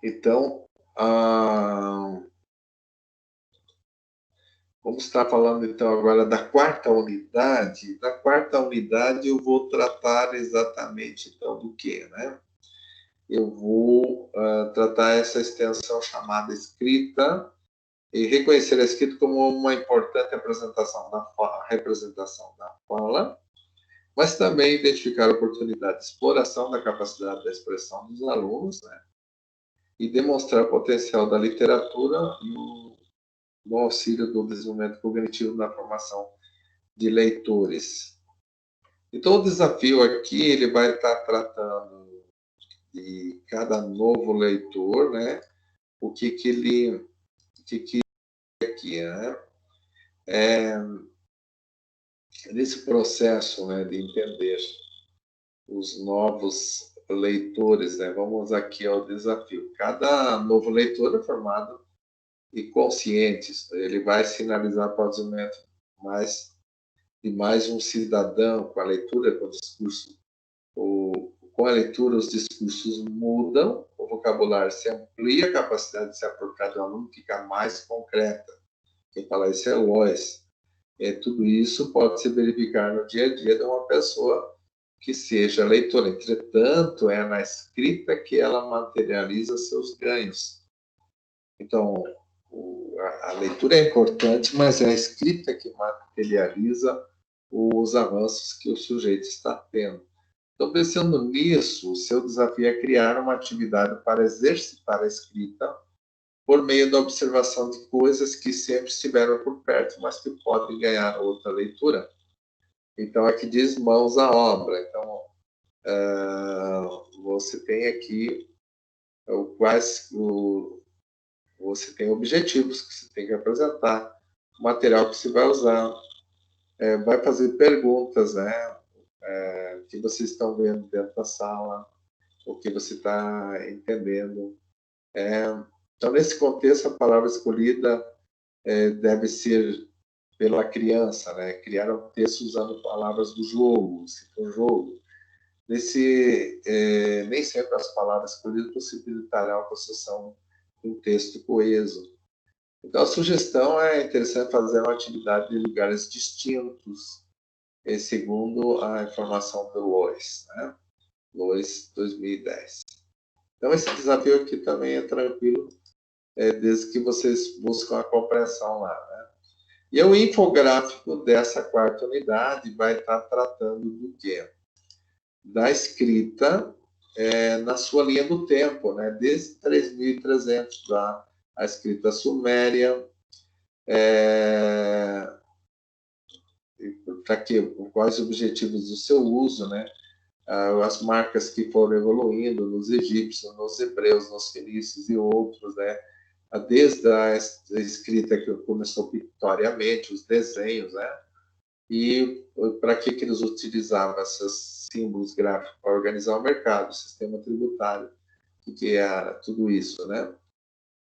Então, vamos estar falando, então, agora da 4ª unidade. Da 4ª unidade, eu vou tratar exatamente, então, do quê, né? Eu vou tratar essa extensão chamada escrita e reconhecer a escrita como uma importante representação da fala, mas também identificar a oportunidade de exploração da capacidade da expressão dos alunos, né? E demonstrar o potencial da literatura no auxílio do desenvolvimento cognitivo na formação de leitores. Então, o desafio aqui, ele vai estar tratando de cada novo leitor, né? O que ele aqui, né? Nesse processo, né, de entender os novos leitores, né? Vamos aqui ao desafio. Cada novo leitor é formado e consciente, ele vai sinalizar para o desenvolvimento de mais um cidadão com a leitura, com o discurso. Com a leitura, os discursos mudam, o vocabulário se amplia, a capacidade de se apropriar do aluno fica mais concreta. Quem fala isso é Lois. Tudo isso pode se verificar no dia a dia de uma pessoa que seja leitora. Entretanto, é na escrita que ela materializa seus ganhos. Então, a leitura é importante, mas é a escrita que materializa os avanços que o sujeito está tendo. Então, pensando nisso, o seu desafio é criar uma atividade para exercitar a escrita por meio da observação de coisas que sempre estiveram por perto, mas que podem ganhar outra leitura. Então, aqui diz mãos à obra. Então, você tem aqui você tem objetivos que você tem que apresentar, o material que você vai usar, vai fazer perguntas, né? O que vocês estão vendo dentro da sala, o que você está entendendo. Então, nesse contexto, a palavra escolhida deve ser pela criança, né? Criar um texto usando palavras do jogo, cita um jogo. Nem sempre as palavras escolhidas possibilitarão a construção de um texto coeso. Então, a sugestão é interessante fazer uma atividade de lugares distintos, segundo a informação do Lois, né? Lois 2010. Então, esse desafio aqui também é tranquilo, desde que vocês buscam a compreensão lá, né? E o infográfico dessa quarta unidade vai estar tratando do quê? Da escrita na sua linha do tempo, né? Desde 3.300, a escrita suméria, para que quais os objetivos do seu uso, né? As marcas que foram evoluindo nos egípcios, nos hebreus, nos fenícios e outros, né? Desde a escrita que começou pictoriamente, os desenhos, né? E para que eles utilizavam esses símbolos gráficos? Para organizar o mercado, o sistema tributário, que era tudo isso, né?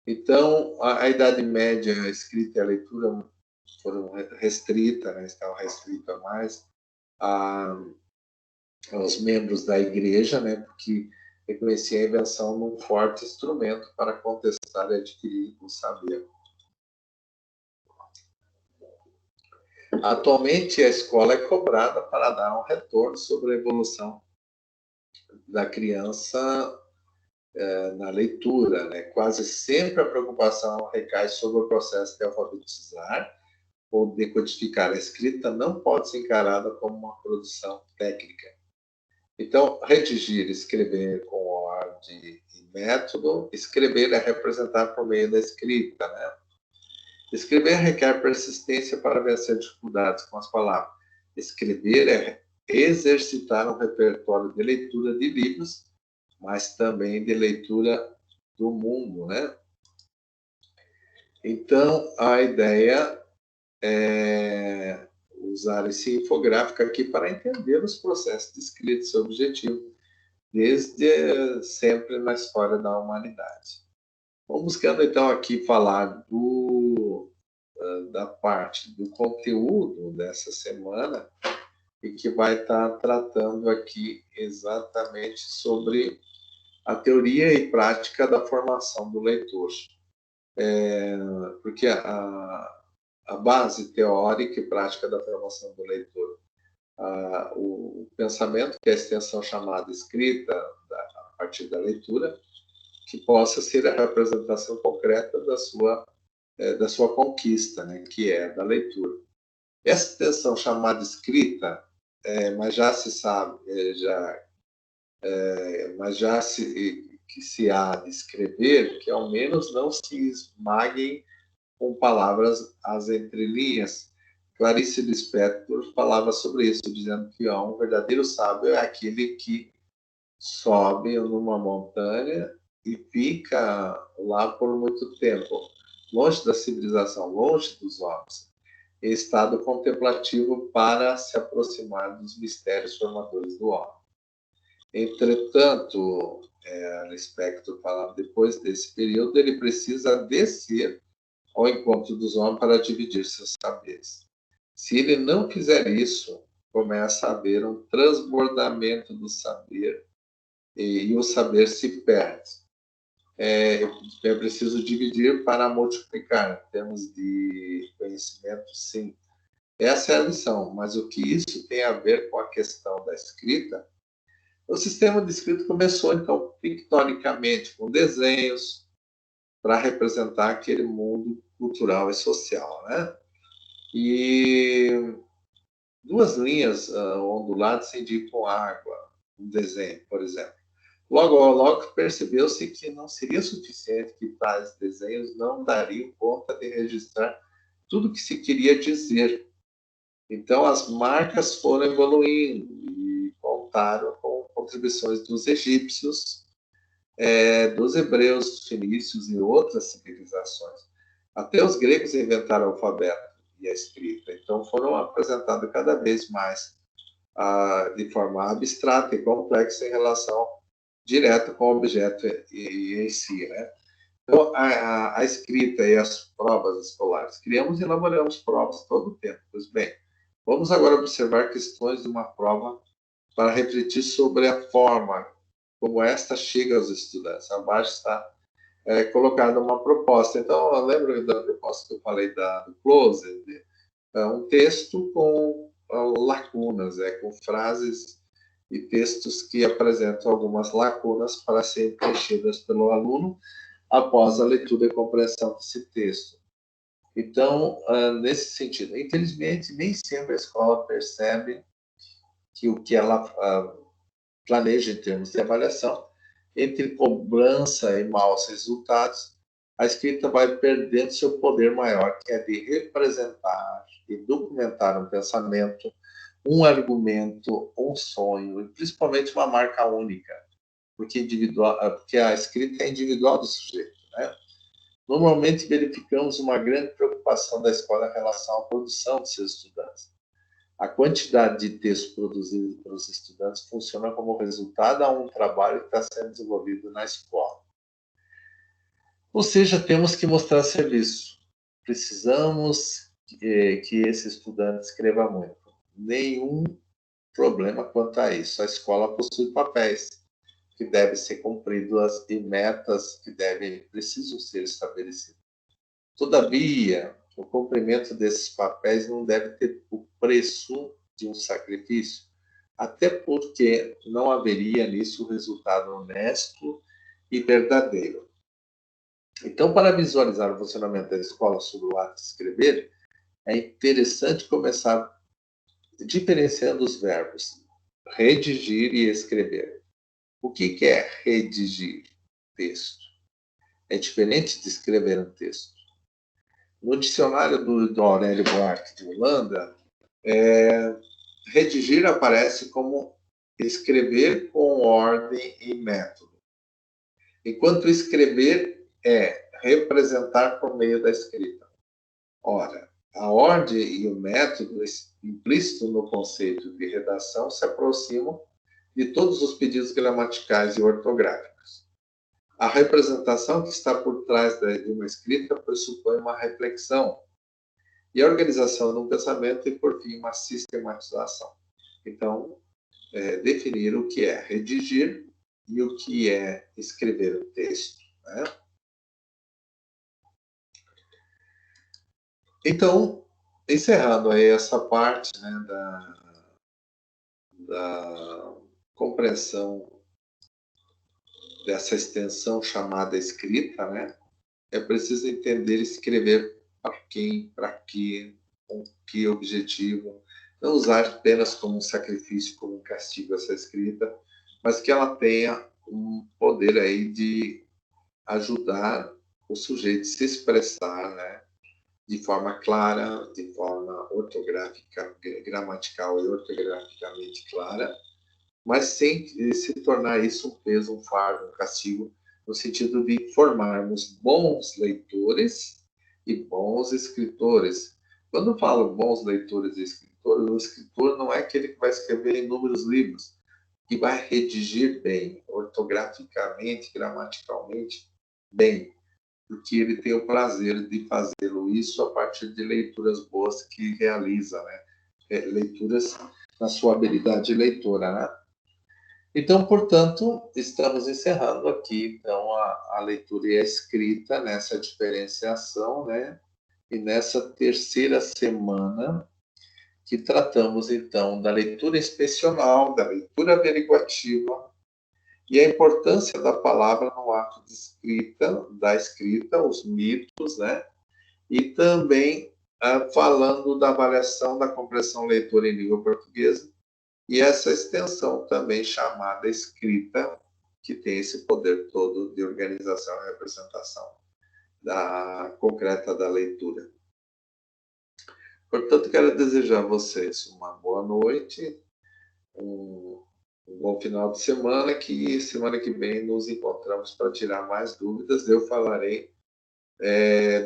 Então, a Idade Média, a escrita e a leitura foram restritas, né? Estavam restritas mais aos membros da igreja, né? Porque reconhecia a invenção de um forte instrumento para contestar e adquirir o saber. Atualmente, a escola é cobrada para dar um retorno sobre a evolução da criança na leitura, né? Quase sempre a preocupação recai sobre o processo de alfabetizar ou decodificar. A escrita não pode ser encarada como uma produção técnica. Então, redigir, escrever com ordem e método, escrever é representar por meio da escrita, né? Escrever requer persistência para vencer dificuldades com as palavras. Escrever é exercitar um repertório de leitura de livros, mas também de leitura do mundo, né? Então, a ideia é usar esse infográfico aqui para entender os processos de escrita e seu objetivo, desde sempre na história da humanidade. Vamos buscando, então, aqui falar da parte do conteúdo dessa semana, e que vai estar tratando aqui exatamente sobre a teoria e prática da formação do leitor. Porque a base teórica e prática da formação do leitor, o pensamento, que é a extensão chamada escrita, a partir da leitura, que possa ser a representação concreta da sua conquista, né, que é da leitura. Essa extensão chamada escrita mas já se sabe, mas já que se há de escrever, que ao menos não se esmaguem com palavras às entrelinhas. Clarice Lispector falava sobre isso, dizendo que um verdadeiro sábio é aquele que sobe numa montanha e fica lá por muito tempo, longe da civilização, longe dos homens, em estado contemplativo para se aproximar dos mistérios formadores do homem. Entretanto, Lispector falava, depois desse período, ele precisa descer ao encontro dos homens para dividir seus saberes. Se ele não fizer isso, começa a haver um transbordamento do saber e o saber se perde. É preciso dividir para multiplicar, em termos de conhecimento, sim. Essa é a lição, mas o que isso tem a ver com a questão da escrita? O sistema de escrita começou, então, pictoricamente, com desenhos, para representar aquele mundo cultural e social, né? E duas linhas onduladas indicam água, um desenho, por exemplo. Logo percebeu-se que não seria suficiente, que tais desenhos não dariam conta de registrar tudo o que se queria dizer. Então, as marcas foram evoluindo e contaram com contribuições dos egípcios, dos hebreus, dos fenícios e outras civilizações. Até os gregos inventaram o alfabeto e a escrita. Então, foram apresentados cada vez mais de forma abstrata e complexa em relação direta com o objeto em si, né? Então, a escrita e as provas escolares. Criamos e elaboramos provas todo o tempo. Pois bem, vamos agora observar questões de uma prova para refletir sobre a forma como esta chega aos estudantes. Abaixo está colocada uma proposta. Então, lembra da proposta que eu falei do Closer? Um texto com lacunas, com frases e textos que apresentam algumas lacunas para serem preenchidas pelo aluno após a leitura e compreensão desse texto. Então, nesse sentido, infelizmente, nem sempre a escola percebe que o que ela planeja em termos de avaliação, entre cobrança e maus resultados, a escrita vai perdendo seu poder maior, que é de representar e documentar um pensamento, um argumento, um sonho, e principalmente uma marca única, porque a escrita é individual do sujeito, né? Normalmente verificamos uma grande preocupação da escola em relação à produção de seus estudantes. A quantidade de texto produzido pelos estudantes funciona como resultado a um trabalho que está sendo desenvolvido na escola. Ou seja, temos que mostrar serviço. Precisamos que esse estudante escreva muito. Nenhum problema quanto a isso. A escola possui papéis que devem ser cumpridos e metas que precisam ser estabelecidas. Todavia, o cumprimento desses papéis não deve ter o preço de um sacrifício, até porque não haveria nisso resultado honesto e verdadeiro. Então, para visualizar o funcionamento da escola sobre o ato de escrever, é interessante começar diferenciando os verbos redigir e escrever. O que é redigir texto? É diferente de escrever um texto. No dicionário do Aurélio Buarque de Holanda, redigir aparece como escrever com ordem e método, enquanto escrever é representar por meio da escrita. Ora, a ordem e o método implícito no conceito de redação se aproximam de todos os pedidos gramaticais e ortográficos. A representação que está por trás de uma escrita pressupõe uma reflexão e a organização de um pensamento e, por fim, uma sistematização. Então, definir o que é redigir e o que é escrever o texto, né? Então, encerrando aí essa parte, né, da compreensão dessa extensão chamada escrita, né? É preciso entender e escrever para quem, para quê, com que objetivo. não usar apenas como um sacrifício, como um castigo essa escrita, mas que ela tenha um poder aí de ajudar o sujeito a se expressar, né, de forma clara, de forma ortográfica, gramatical e ortograficamente clara, mas sem se tornar isso um peso, um fardo, um castigo, no sentido de formarmos bons leitores e bons escritores. Quando eu falo bons leitores e escritores, o escritor não é aquele que vai escrever inúmeros livros, que vai redigir bem, ortograficamente, gramaticalmente bem, porque ele tem o prazer de fazê-lo isso a partir de leituras boas que realiza, né? Leituras na sua habilidade leitora, né? Então, portanto, estamos encerrando aqui então a leitura e a escrita nessa diferenciação, né? E nessa terceira semana que tratamos então da leitura inspecional, da leitura averiguativa e a importância da palavra no ato de escrita, da escrita, os mitos, né? E também falando da avaliação da compreensão leitora em língua portuguesa e essa extensão também chamada escrita, que tem esse poder todo de organização e representação concreta da leitura. Portanto, quero desejar a vocês uma boa noite, um bom final de semana, que semana que vem nos encontramos para tirar mais dúvidas. Eu falarei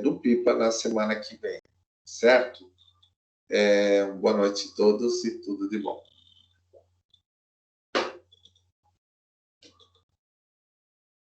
do Pipa na semana que vem, certo? Boa noite a todos e tudo de bom.